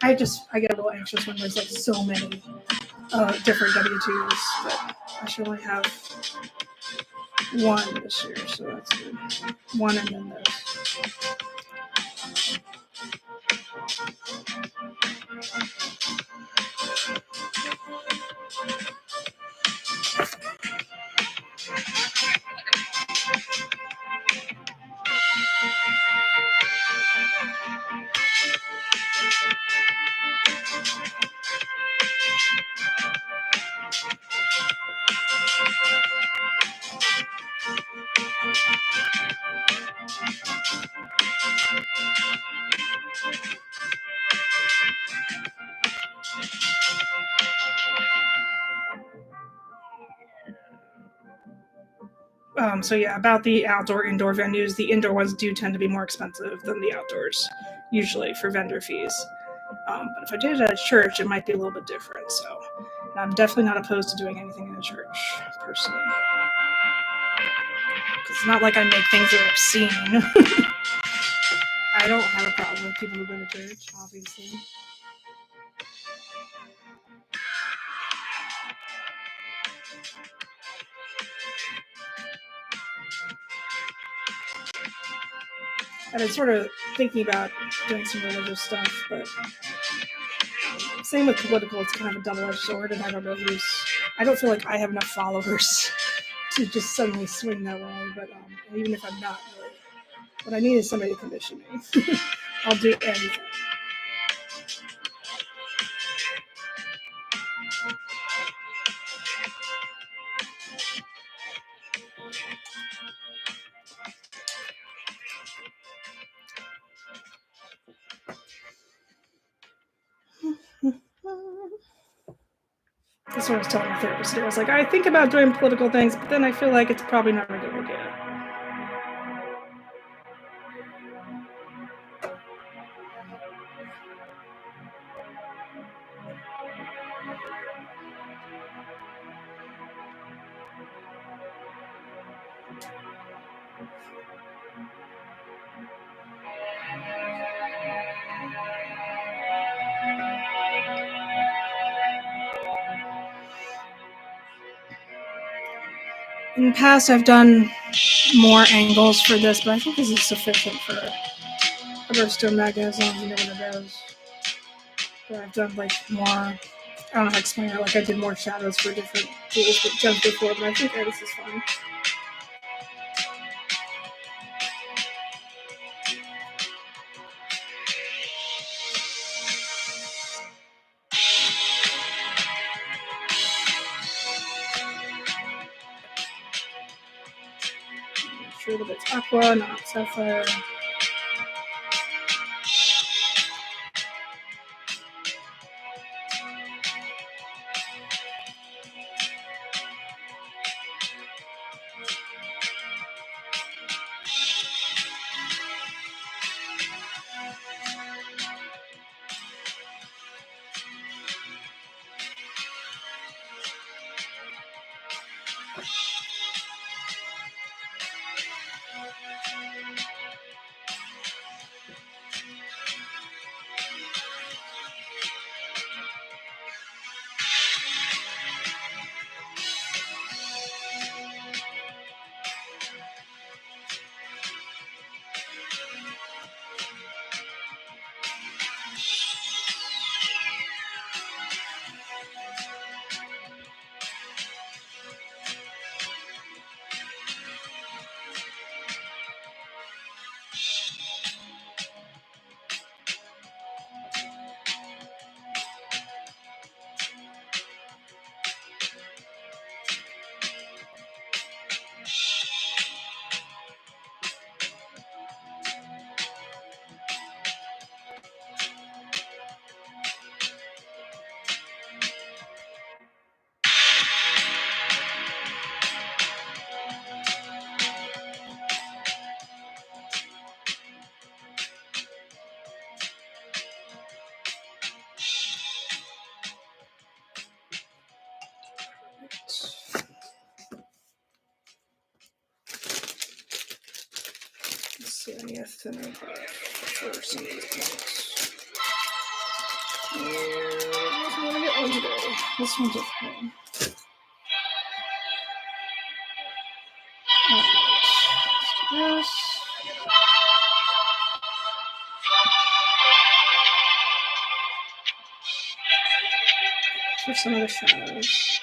I get a little anxious when there's like so many different W-2s, but I should only have one this year, so that's good. One and then this. So yeah, about the outdoor indoor venues, the indoor ones do tend to be more expensive than the outdoors, usually for vendor fees. But if I did it at a church, it might be a little bit different. So I'm definitely not opposed to doing anything in a church, personally. Because it's not like I make things that are obscene. I don't have a problem with people who go to church, obviously. I've been sort of thinking about doing some religious stuff, but same with political. It's kind of a double-edged sword, and I don't know who's. I don't feel like I have enough followers to just suddenly swing that way. But even if I'm not, really, what I need is somebody to commission me. I'll do anything. That's what I was telling my therapist. I was like, I think about doing political things, but then I feel like it's probably not a good idea. In the past, I've done more angles for this, but I think this is sufficient for a burstone magnet as long as you know what it is. But I've done like more. I don't know how to explain it. Like I did more shadows for different tools with gems before, but I think this is fun. Make sure that it's aqua, not sapphire. Let's see, I need a thinner brush for some of these points. This one's okay. This. For some of the shadows.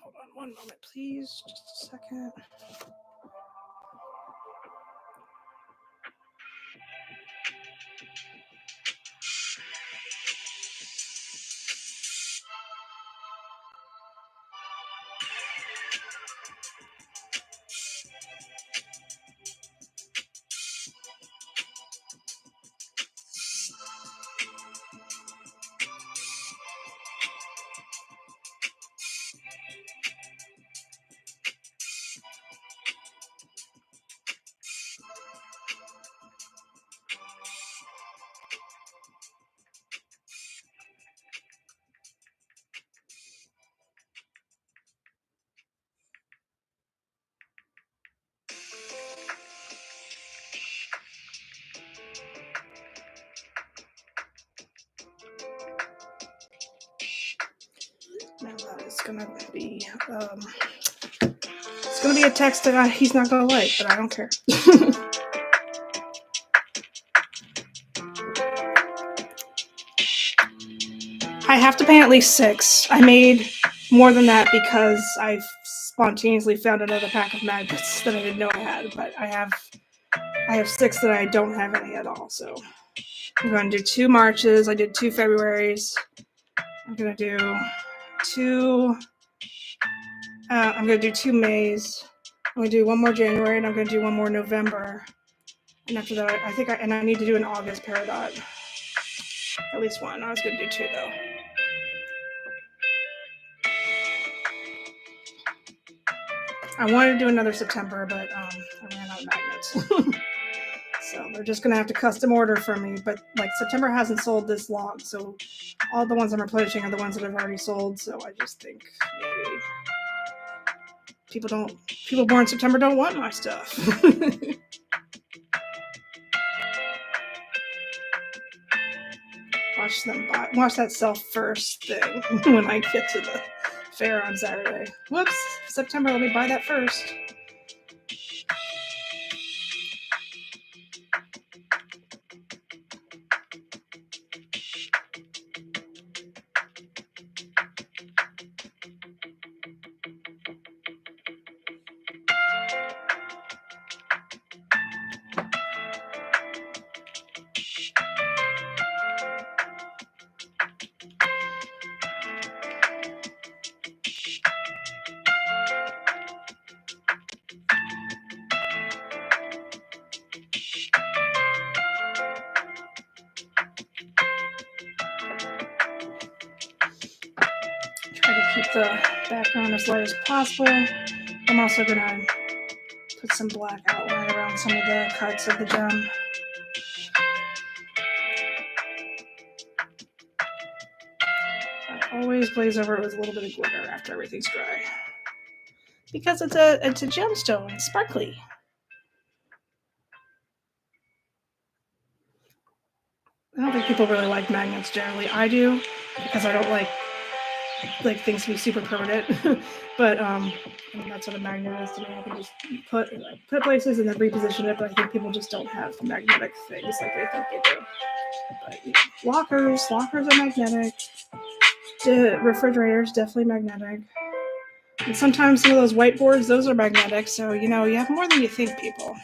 Hold on one moment, please. Just a second. is gonna be it's gonna be a text that he's not gonna like, but I don't care. I have to paint at least 6. I made more than that because I spontaneously found another pack of magnets that I didn't know I had, but I have 6 that I don't have any at all. So I'm going to do 2 Marches. I did 2 Februarys. I'm going to do 2. I'm going to do 2 Mays. I'm going to do 1 more January, and I'm going to do 1 more November. And after that, I think I need to do an August Peridot. At least 1. I was going to do 2 though. I wanted to do another September, but I ran out of magnets. So they're just going to have to custom order for me. But like September hasn't sold this long, so all the ones I'm replenishing are the ones that have already sold. So I just think maybe people born in September don't want my stuff. Watch that self first thing when I get to the fair on Saturday. Whoops, September, let me buy that first. Keep the background as light as possible. I'm also going to put some black outline around some of the cuts of the gem. I always glaze over it with a little bit of glitter after everything's dry. Because it's a gemstone, it's sparkly. I don't think people really like magnets generally. I do, because I don't like things to be super permanent. But I mean, that's what a magnet is to me. I can just put places and then reposition it. But I think people just don't have magnetic things like they think they do. But you know, lockers are magnetic. Refrigerators definitely magnetic. And sometimes some of those whiteboards, those are magnetic. So you know, you have more than you think, people.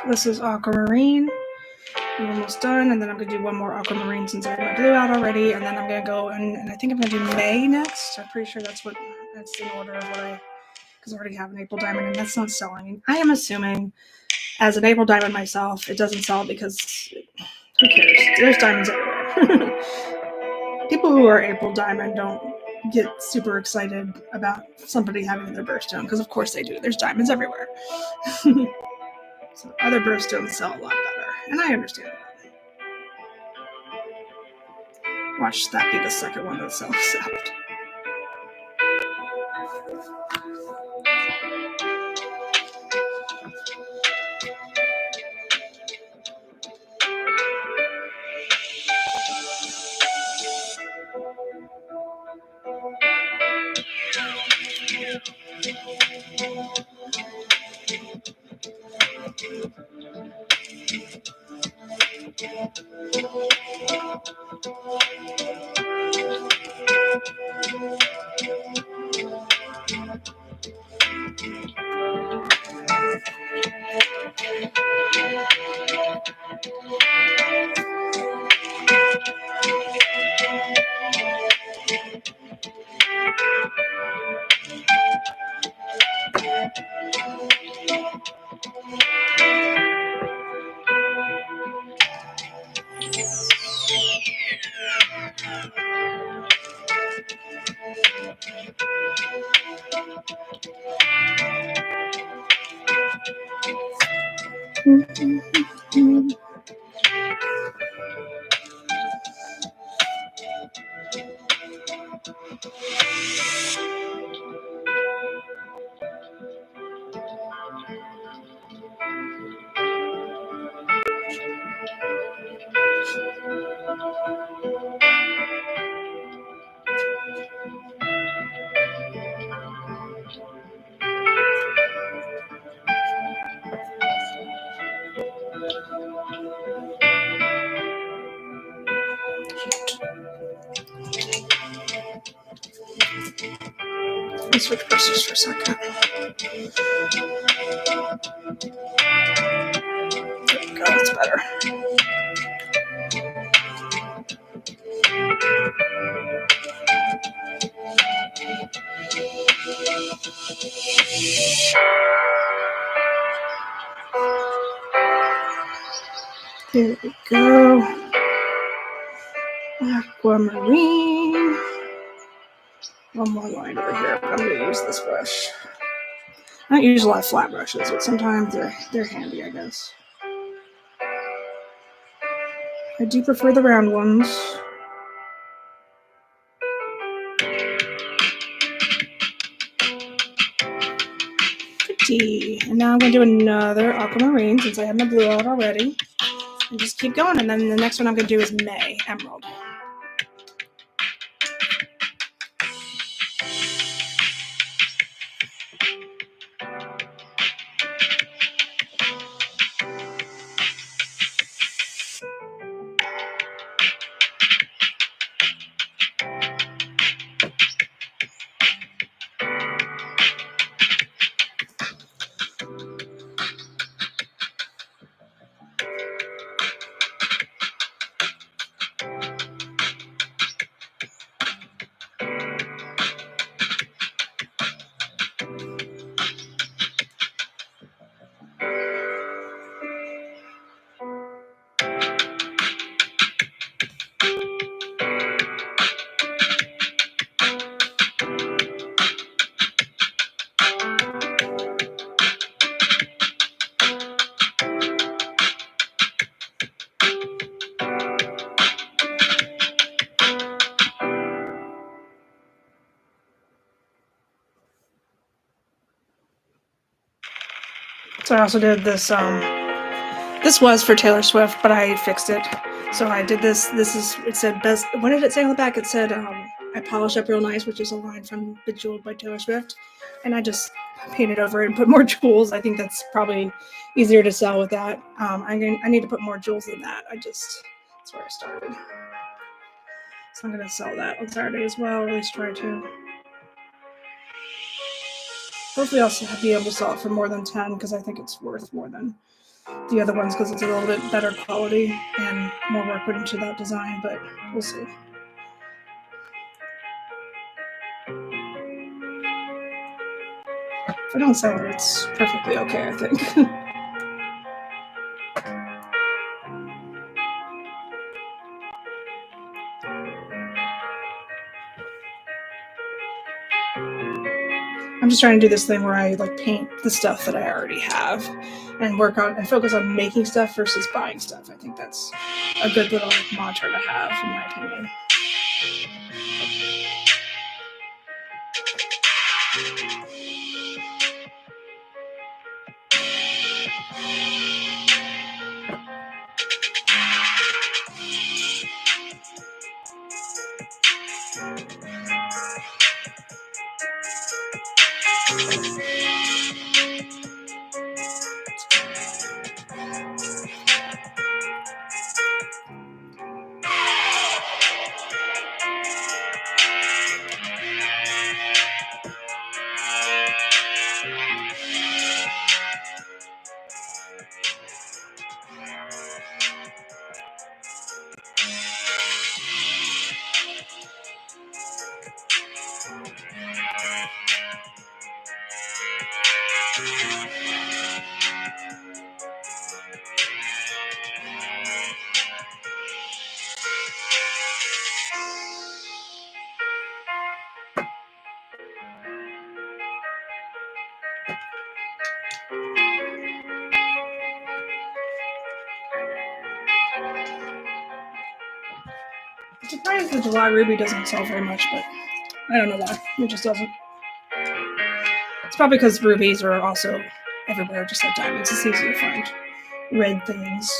This is aquamarine. I'm almost done, and then I'm going to do 1 more aquamarine since I have my blue out already, and then I'm going to go and I think I'm going to do May next. I'm pretty sure that's in order of what because I already have an April diamond, and that's not selling. I am assuming, as an April diamond myself, it doesn't sell because who cares? There's diamonds everywhere. People who are April diamond don't get super excited about somebody having their birthstone, because of course they do. There's diamonds everywhere. So other birthstones sell a lot better, and I understand that. Watch that be the second one that sells out. Let's switch brushes for a second. There we go, that's better. There we go. Aquamarine. One more line over here, but I'm going to use this brush. I don't use a lot of flat brushes, but sometimes they're handy, I guess. I do prefer the round ones. Pretty. And now I'm going to do another aquamarine since I have my blue out already. And just keep going. And then the next one I'm going to do is May Emerald. So I also did this, this was for Taylor Swift, but I fixed it. So I did this, it said best, what did it say on the back? It said, I polish up real nice, which is a line from Bejeweled by Taylor Swift. And I just painted over it and put more jewels. I think that's probably easier to sell with that. I need to put more jewels than that. That's where I started. So I'm going to sell that on Saturday as well, or at least try to. Hopefully I'll be able to sell it for more than 10 because I think it's worth more than the other ones because it's a little bit better quality and more work put into that design, but we'll see. If I don't sell it, it's perfectly okay, I think. I'm just trying to do this thing where I like paint the stuff that I already have and work on and focus on making stuff versus buying stuff. I think that's a good little mantra to have, in my opinion. Surprised the July Ruby doesn't sell very much, but I don't know why. It just doesn't. It's probably because rubies are also everywhere, just like diamonds. It's easy to find red things.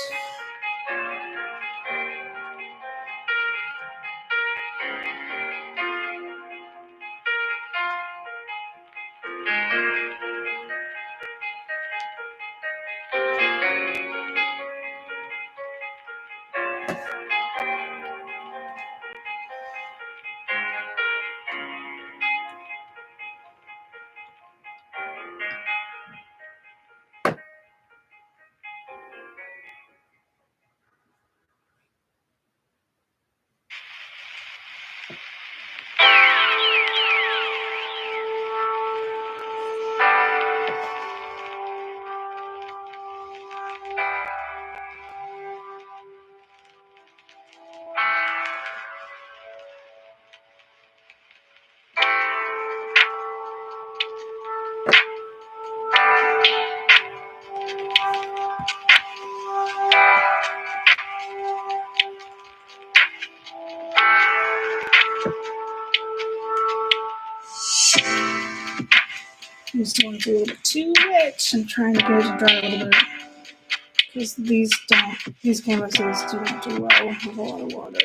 These ones are a little bit too wet. I'm trying to get it to dry a little bit. Because these canvases do not do well with a lot of water.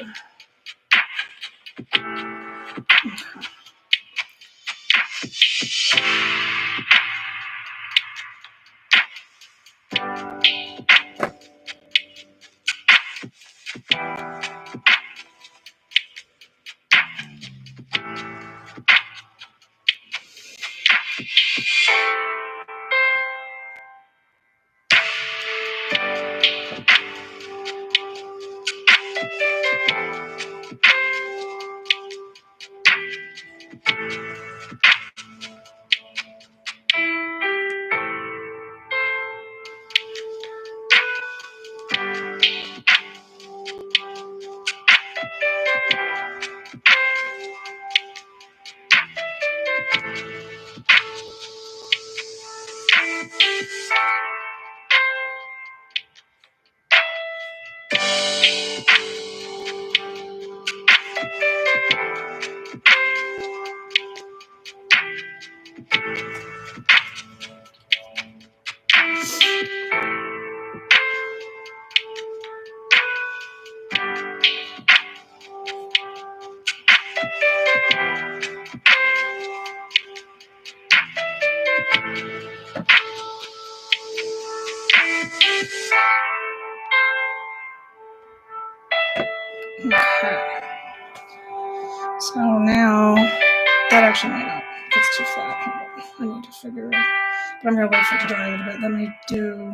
Okay. Okay. So now that actually might not. It's too flat. I need to figure it out. But I'm gonna wait for it to dry a little bit. Let me do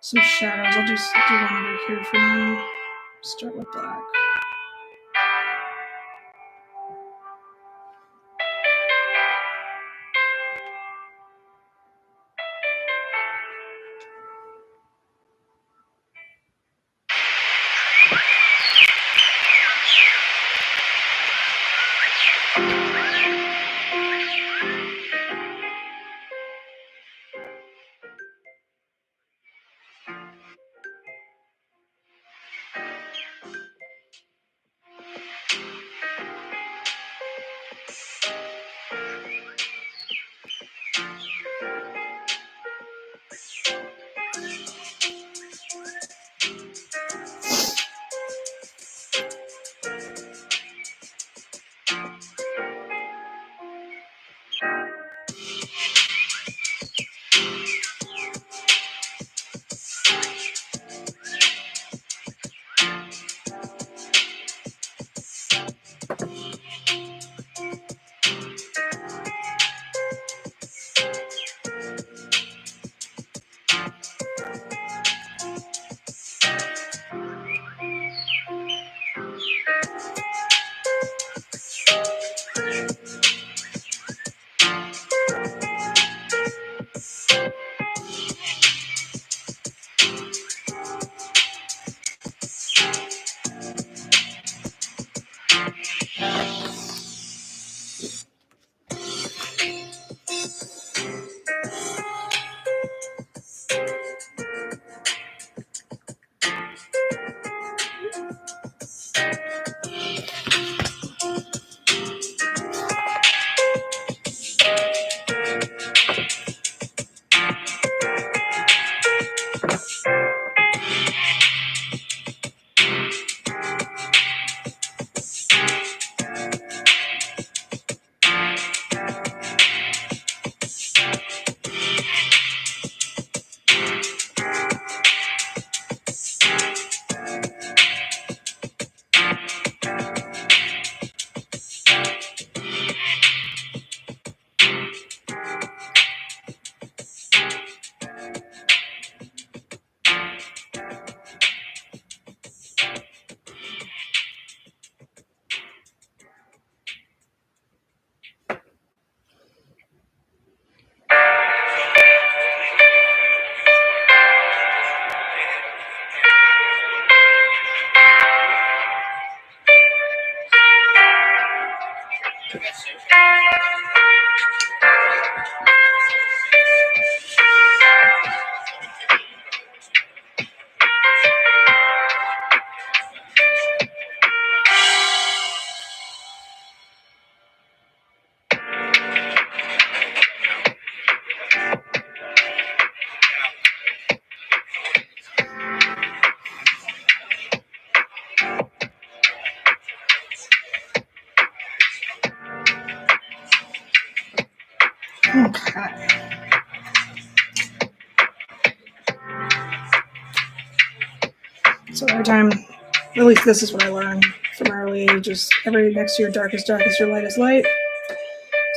some shadows. I'll just do one over here for now. Start with black. Okay. So every time, at least this is what I learned from early ages, every next to your dark is your light is light.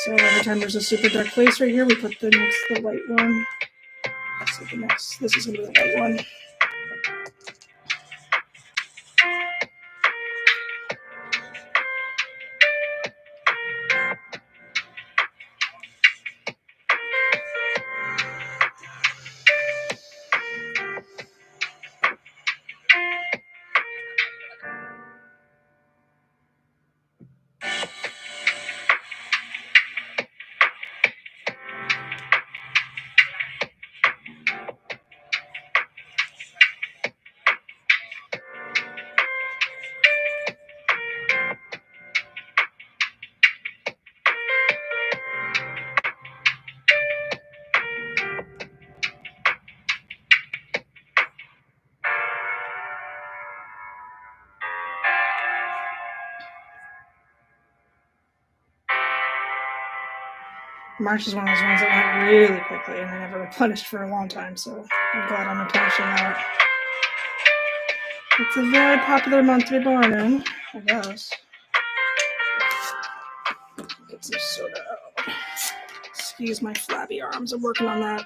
So every time there's a super dark place right here, we put the light one. So this is going to be the light one. March is one of those ones that went really quickly and they never replenished for a long time, so I'm glad I'm replenishing that. It's a very popular month to be born in, I guess. Get some soda out. Excuse my flabby arms, I'm working on that.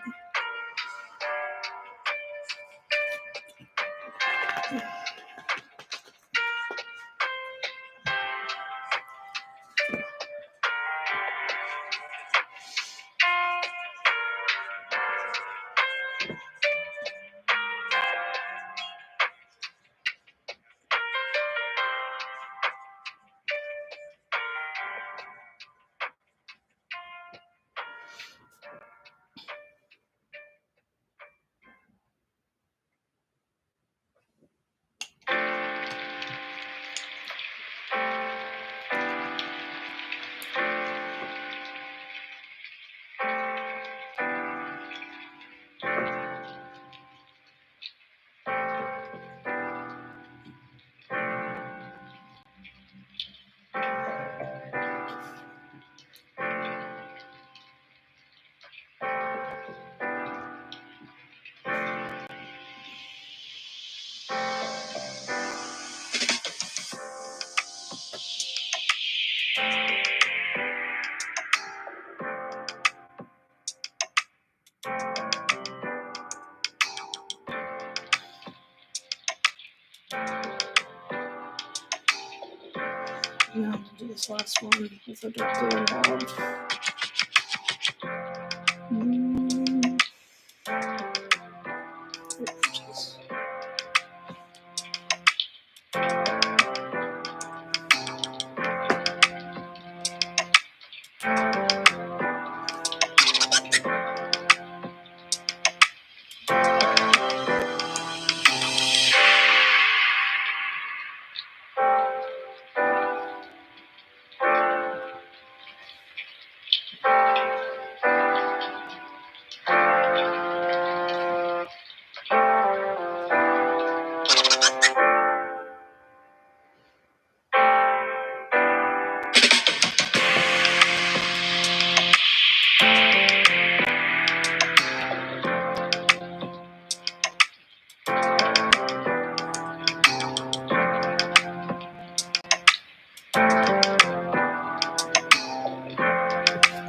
Now I'll do this last one with the dark blue involved.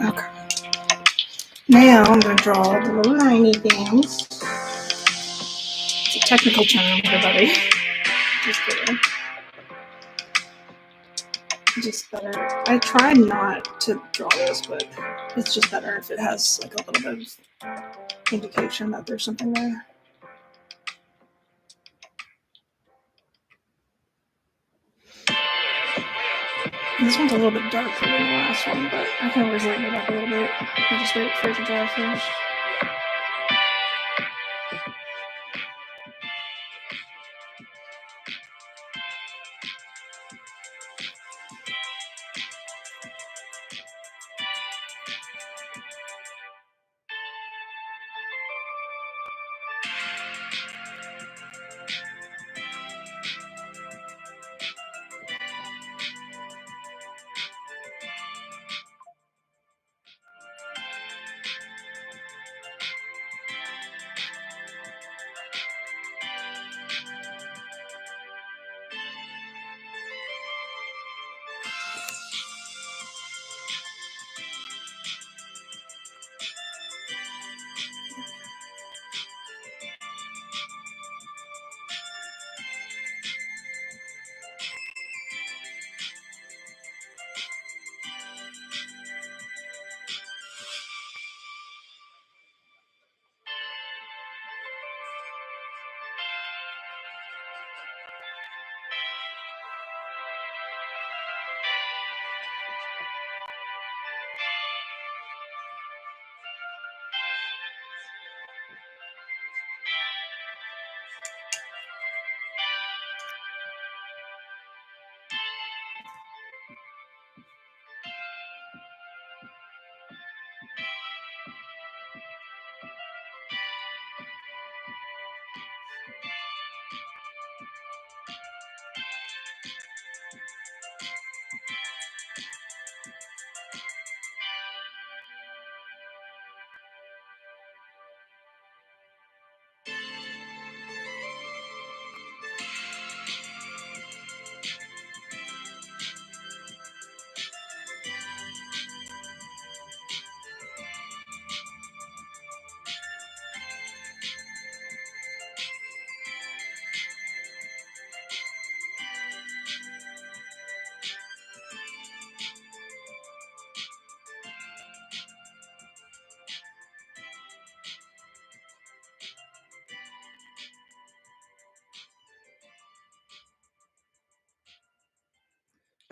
Okay. Now I'm going to draw the little liney things. It's a technical term, everybody. Just kidding. Just better. I try not to draw this, but it's just better if it has like a little bit of indication that there's something there. This one's a little bit darker than the last one, but I can always lighten it up a little bit. I'll just wait for it to dry first.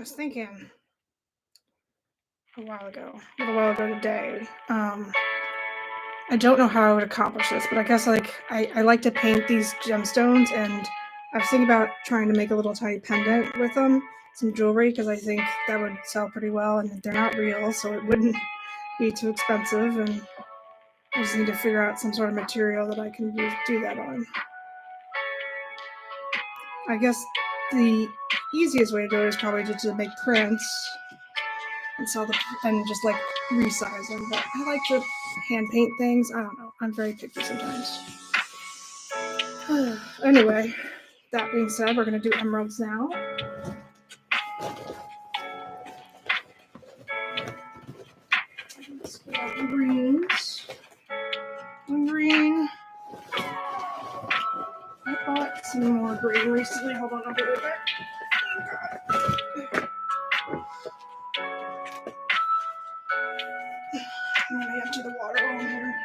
I was thinking a little while ago today. I don't know how I would accomplish this, but I guess I like to paint these gemstones, and I was thinking about trying to make a little tiny pendant with them, some jewelry, because I think that would sell pretty well, and they're not real, so it wouldn't be too expensive, and I just need to figure out some sort of material that I can do that on. I guess the easiest way to do it is probably just to make prints and sell them and just like resize them. But I like to hand paint things. I don't know. I'm very picky sometimes. Anyway, that being said, we're going to do emeralds now. Let's get out the greens. One green. I bought some more green recently. Hold on, I'll be right back. I'm going to empty the water on here.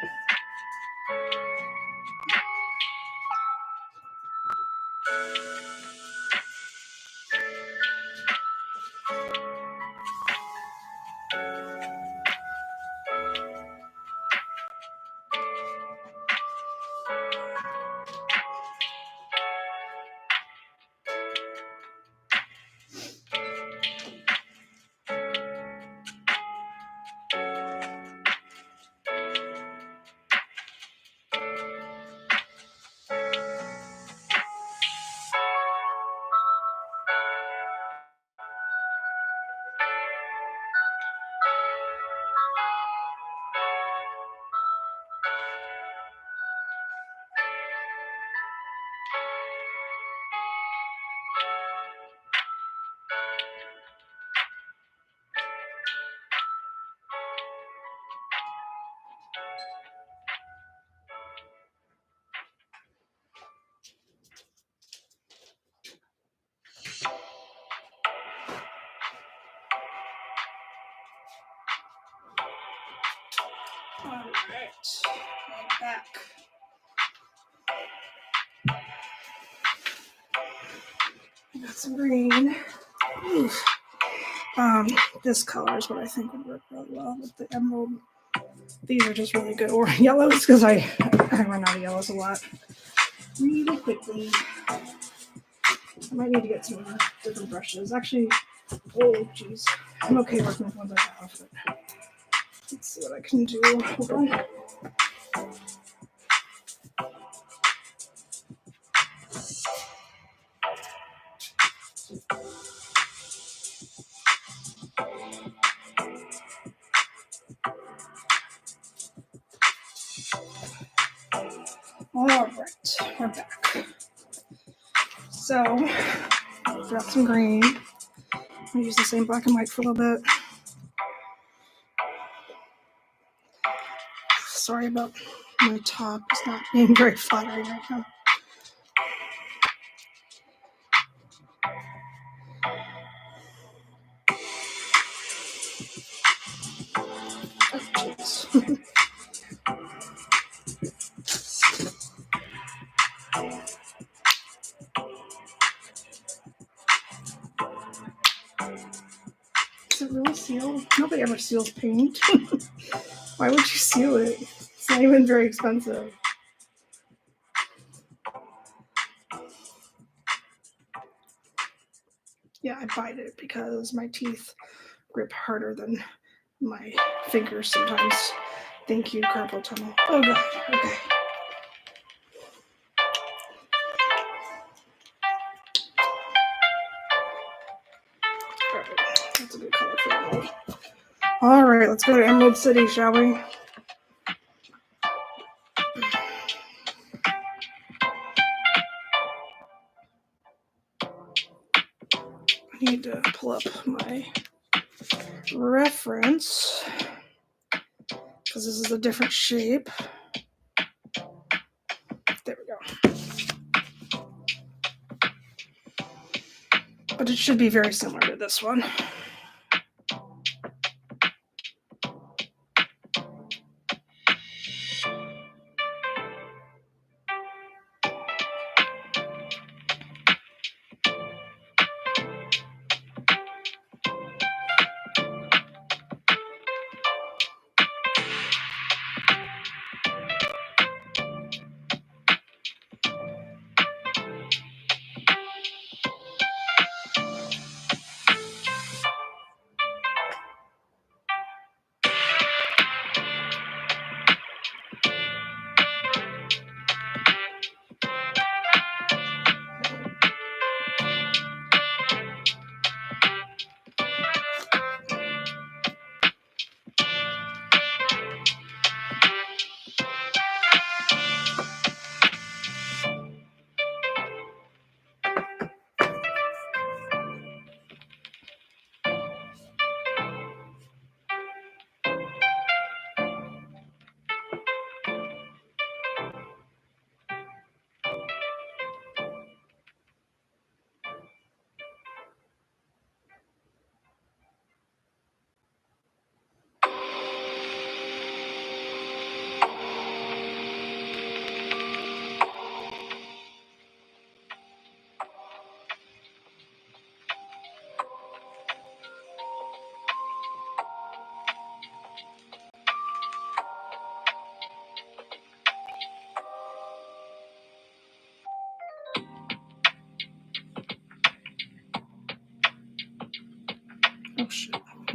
All right, I'm back. I got some green. Oof. This color is what I think would work really well with the emerald. These are just really good. Or yellows, because I run out of yellows a lot really quickly. I might need to get some different brushes. Actually, oh geez, I'm okay working with ones I have. But let's see what I can do. Hold on. All right, we're back. So, got some green. I'll use the same black and white for a little bit. Sorry about my top. It's not being very flattering right now. Oh, jeez. Is it really sealed? Nobody ever seals paint. Why would you seal it? It's not even very expensive. Yeah, I bite it because my teeth grip harder than my fingers sometimes. Thank you, carpal tunnel. Oh god, okay. Alright, that's a good color for emerald. Alright, let's go to Emerald City, shall we? I need to pull up my reference because this is a different shape. There we go. But it should be very similar to this one.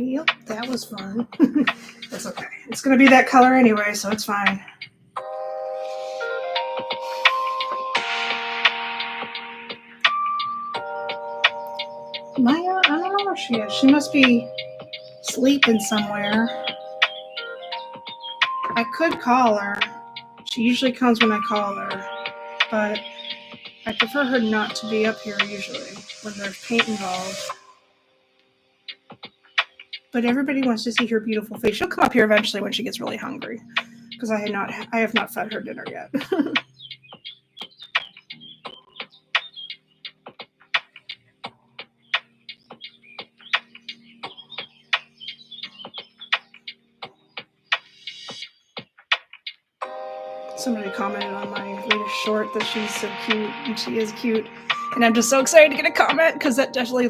Yep, that was fun. That's okay. It's going to be that color anyway, so it's fine. Maya, I don't know where she is. She must be sleeping somewhere. I could call her. She usually comes when I call her, but I prefer her not to be up here usually when there's paint involved. But everybody wants to see her beautiful face. She'll come up here eventually when she gets really hungry, because I have not fed her dinner yet. Somebody commented on my latest short that she's so cute, and she is cute, and I'm just so excited to get a comment because that definitely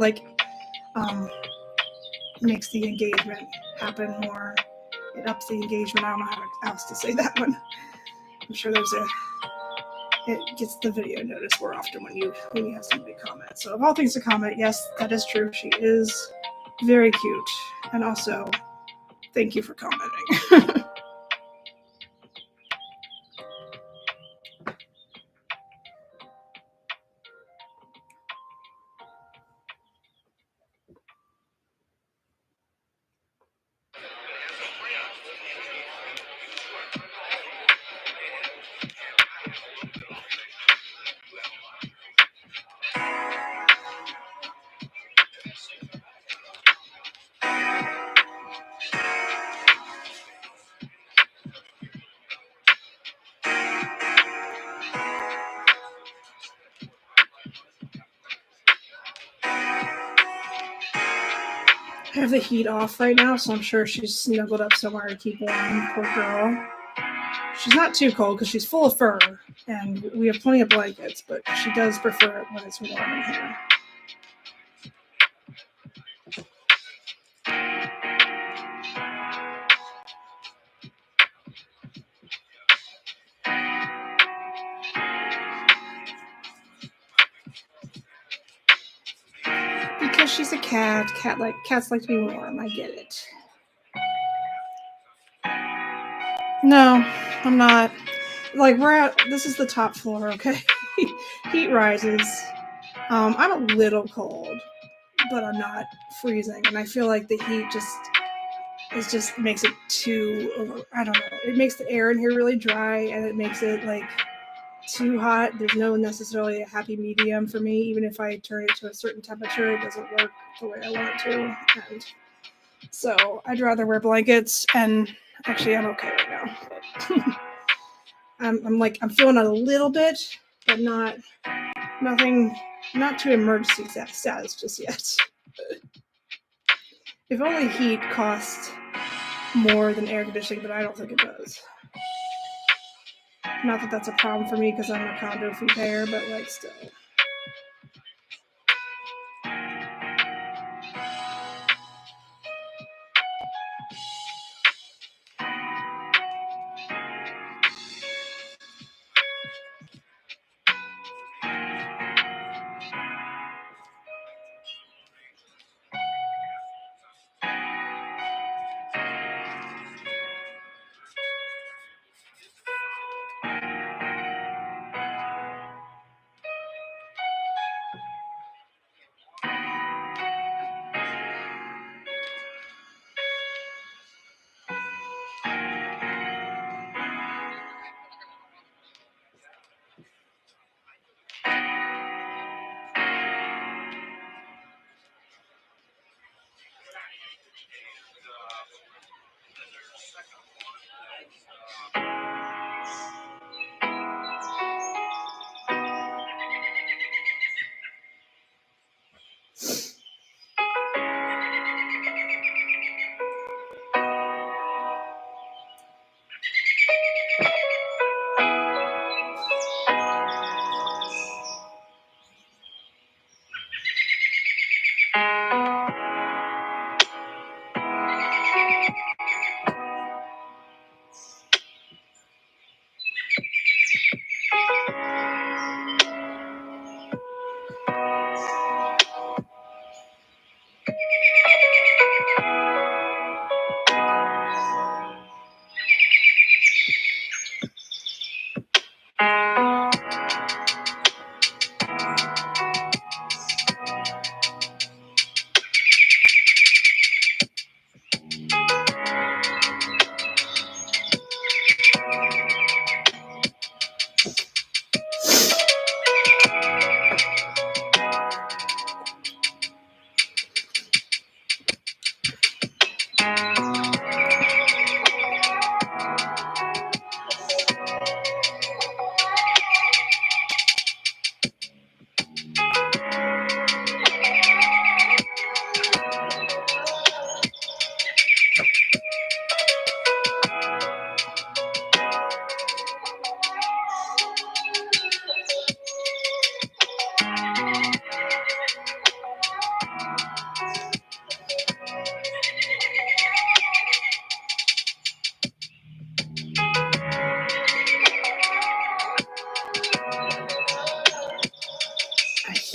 makes the engagement happen more. It ups the engagement. I don't know how else to say that one. I'm sure it gets the video notice more often when you have somebody comment. So of all things to comment, yes, that is true. She is very cute, and also thank you for commenting. I have the heat off right now, so I'm sure she's snuggled up somewhere to keep warm. Poor girl. She's not too cold because she's full of fur, and we have plenty of blankets, but she does prefer it when it's warm in here. Because she's a cat. Cats like to be warm. I get it. No, I'm not. Like this is the top floor, okay? Heat rises. I'm a little cold, but I'm not freezing, and I feel like the heat just makes it too I don't know. It makes the air in here really dry, and it makes it like too hot. There's no necessarily a happy medium for me. Even if I turn it to a certain temperature, it doesn't work the way I want it to. And so I'd rather wear blankets, and actually I'm okay right now. But I'm feeling it a little bit, but not to emergency status just yet. If only heat cost more than air conditioning, but I don't think it does. Not that that's a problem for me because I'm a condo fee payer, but like still.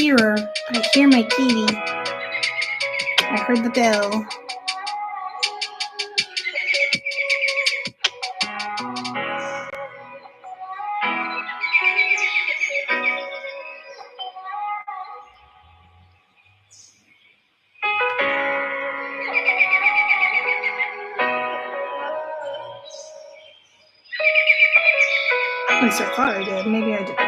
hear her. I hear my kitty. I heard the bell. At least I thought I did. Maybe I didn't.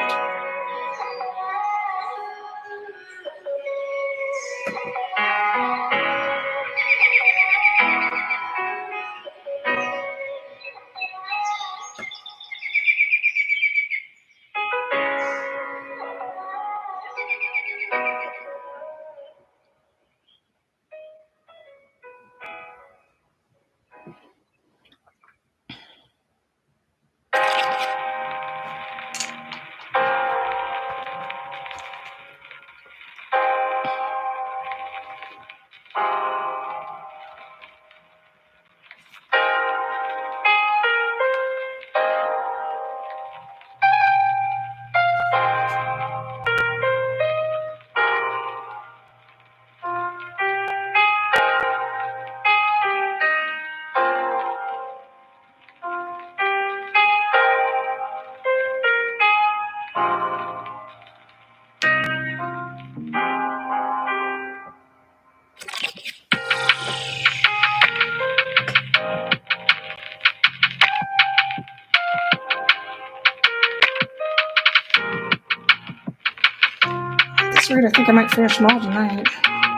That's weird. I think I might finish them all tonight.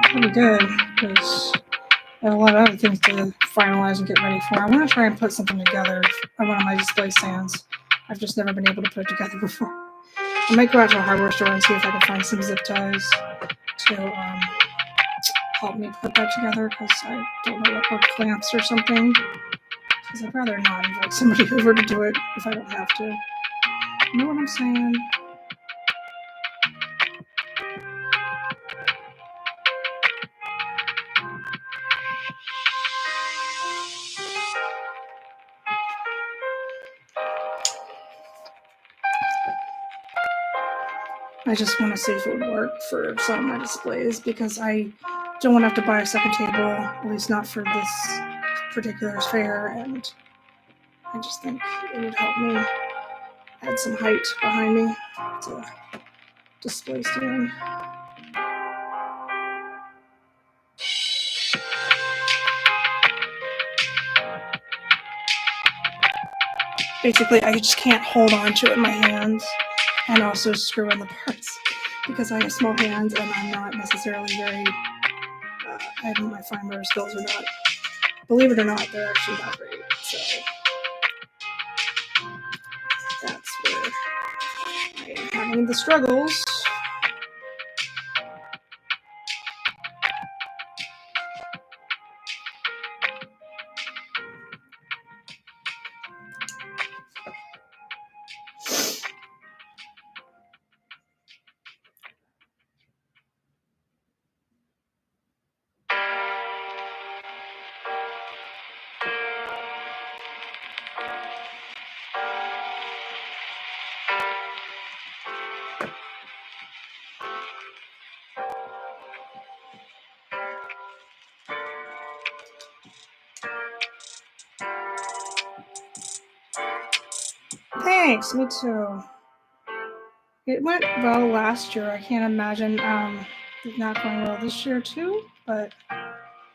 That'd be good, because I have a lot of other things to finalize and get ready for. I want to try and put something together on one of my display stands. I've just never been able to put it together before. I might go out to a hardware store and see if I can find some zip ties to help me put that together, because I don't know what, or clamps or something. Because I'd rather not invite somebody over to do it if I don't have to. You know what I'm saying? I just want to see if it would work for some of my displays, because I don't want to have to buy a second table, at least not for this particular fair, and I just think it would help me add some height behind me to display stand. Basically, I just can't hold on to it in my hands and also screw in the parts, because I have small hands and I'm not necessarily very, my fine motor skills are not, believe it or not, they're actually not great. So that's where I am having the struggles. Thanks, me too. It went well last year. I can't imagine it not going well this year too, but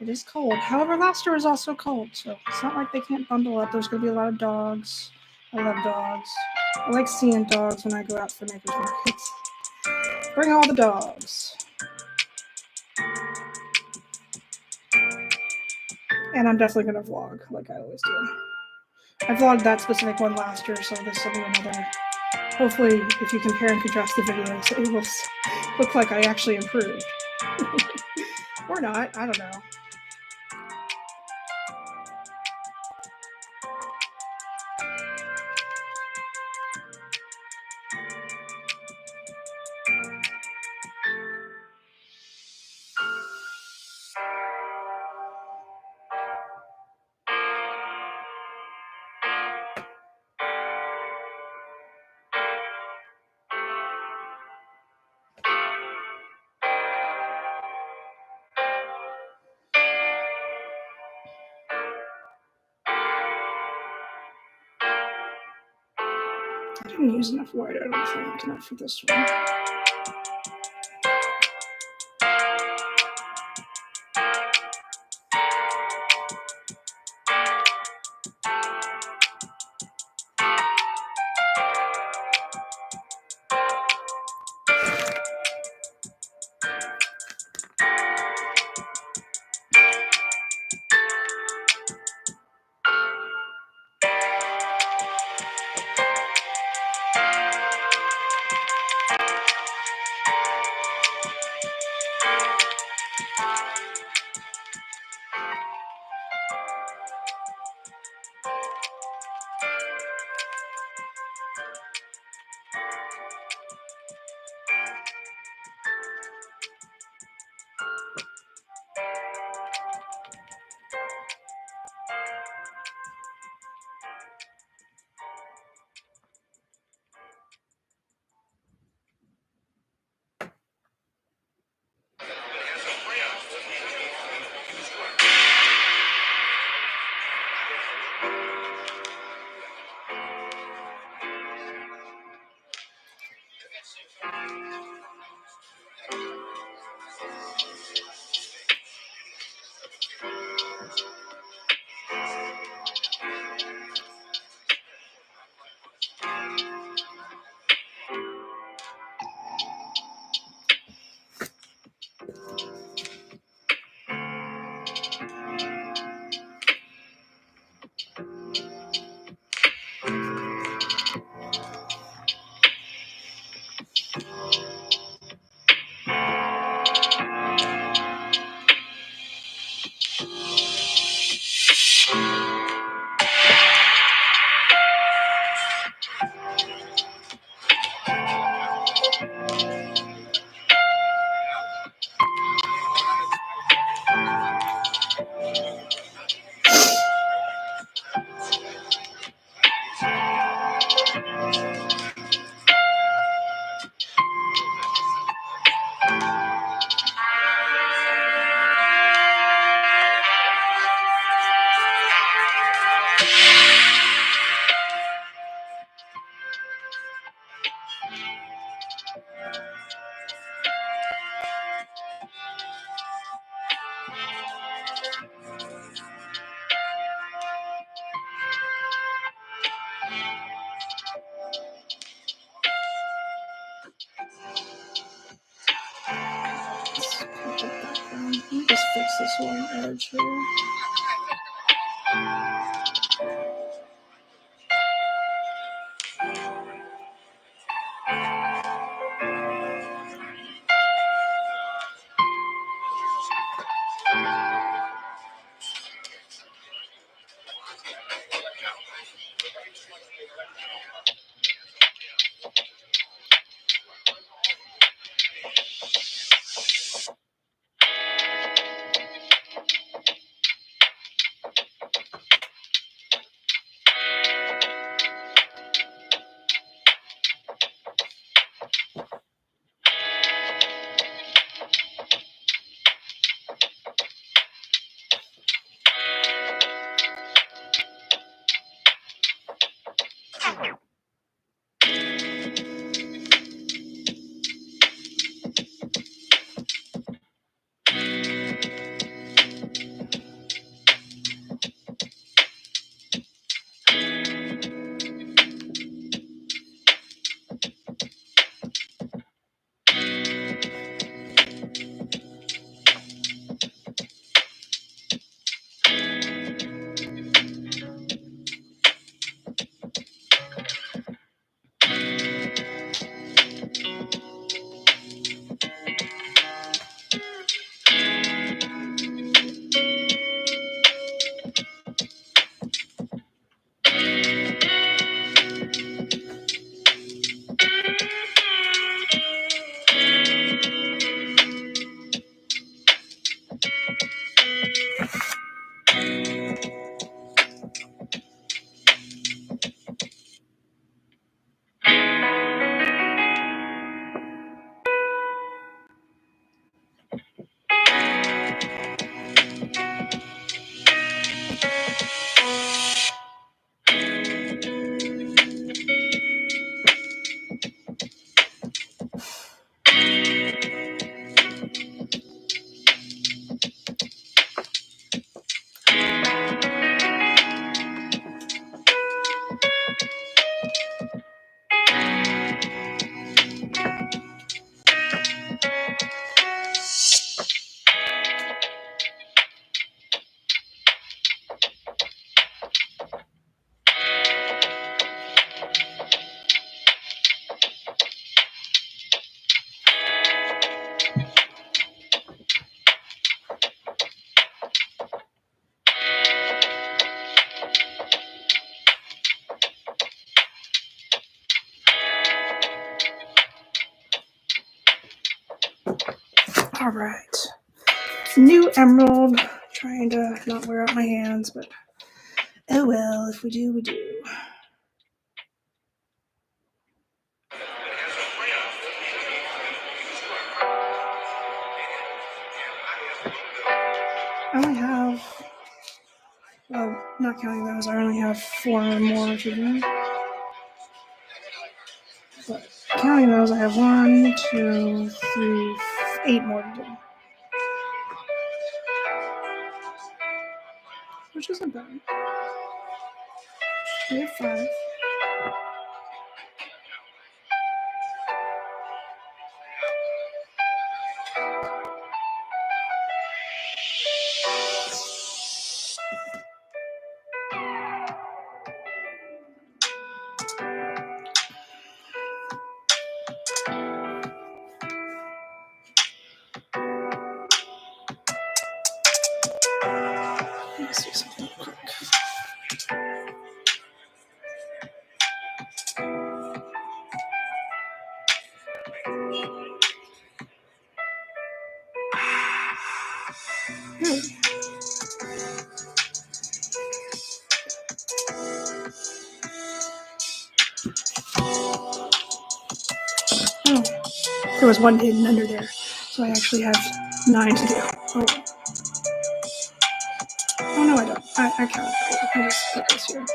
it is cold. However, last year was also cold, so it's not like they can't bundle up. There's going to be a lot of dogs. I love dogs. I like seeing dogs when I go out for Maker's Markets. Bring all the dogs. And I'm definitely going to vlog like I always do. I vlogged that specific one last year, so this will be another. Hopefully, if you compare and contrast the videos, it will look like I actually improved. Or not, I don't know. I didn't use enough white, I don't think, enough for this one. Let me just fix this one edge here. All right. New emerald. Trying to not wear out my hands, but oh well. If we do, we do. I only have, well, not counting those, I only have 4 more to do. But counting those, I have 1, 2, 3, 8 more to do. Which isn't bad. We have 5. Let's do something quick. Oh, there was 1 hidden under there, so I actually have 9 to do. Oh no, I don't. I count. I just put this here.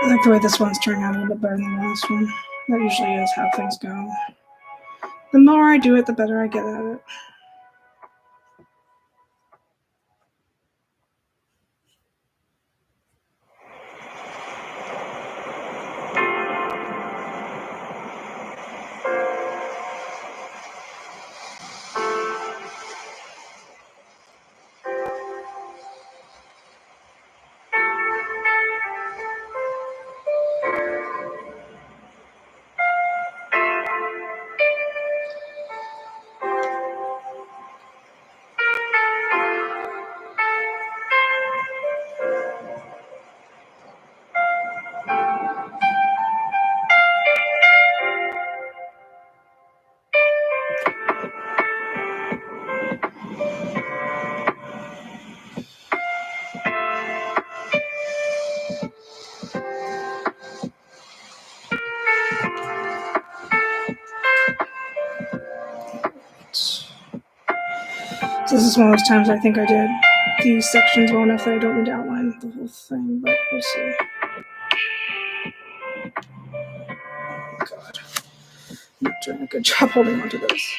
I like the way this one's turning out a little bit better than the last one. That usually is how things go. The more I do it, the better I get at it. So this is one of those times I think I did these sections well enough that I don't need to outline the whole thing, but we'll see. God, I'm not doing a good job holding onto this.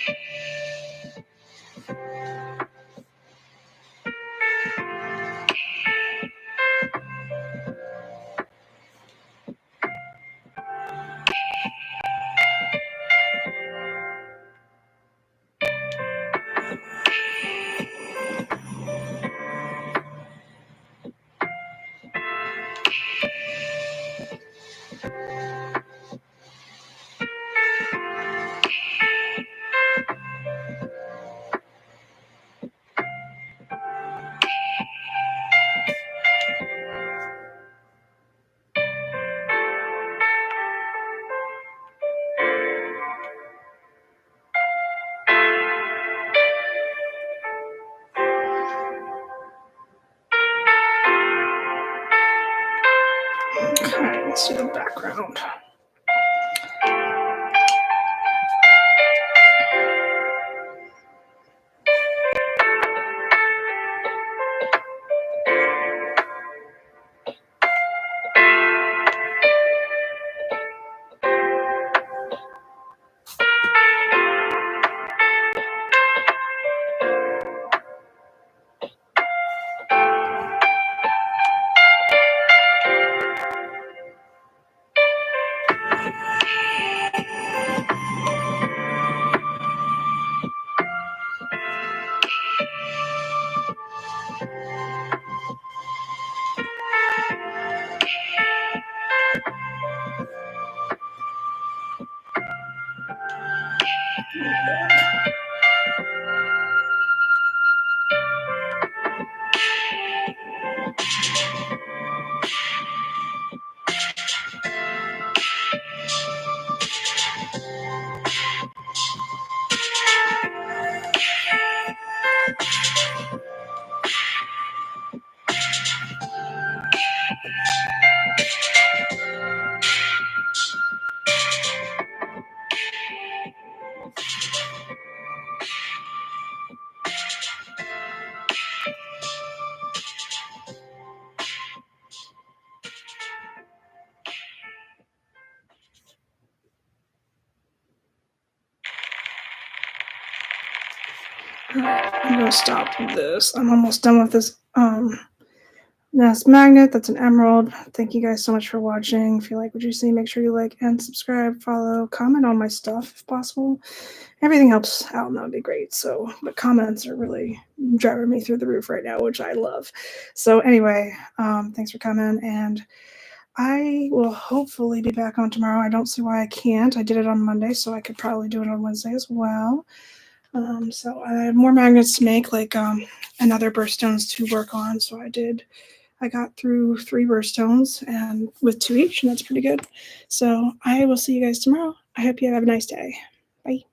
Alright, I'm gonna stop this. I'm almost done with this Nest magnet. That's an emerald. Thank you guys so much for watching. If you like what you see, make sure you like and subscribe, follow, comment on my stuff if possible. Everything helps out, and that would be great. So the comments are really driving me through the roof right now, which I love. So anyway, thanks for coming, and I will hopefully be back on tomorrow. I don't see why I can't. I did it on Monday, so I could probably do it on Wednesday as well. So I have more magnets to make, like and other birthstones to work on. So I got through 3 birthstones and with 2 each, and that's pretty good. So I will see you guys tomorrow. I hope you have a nice day. Bye.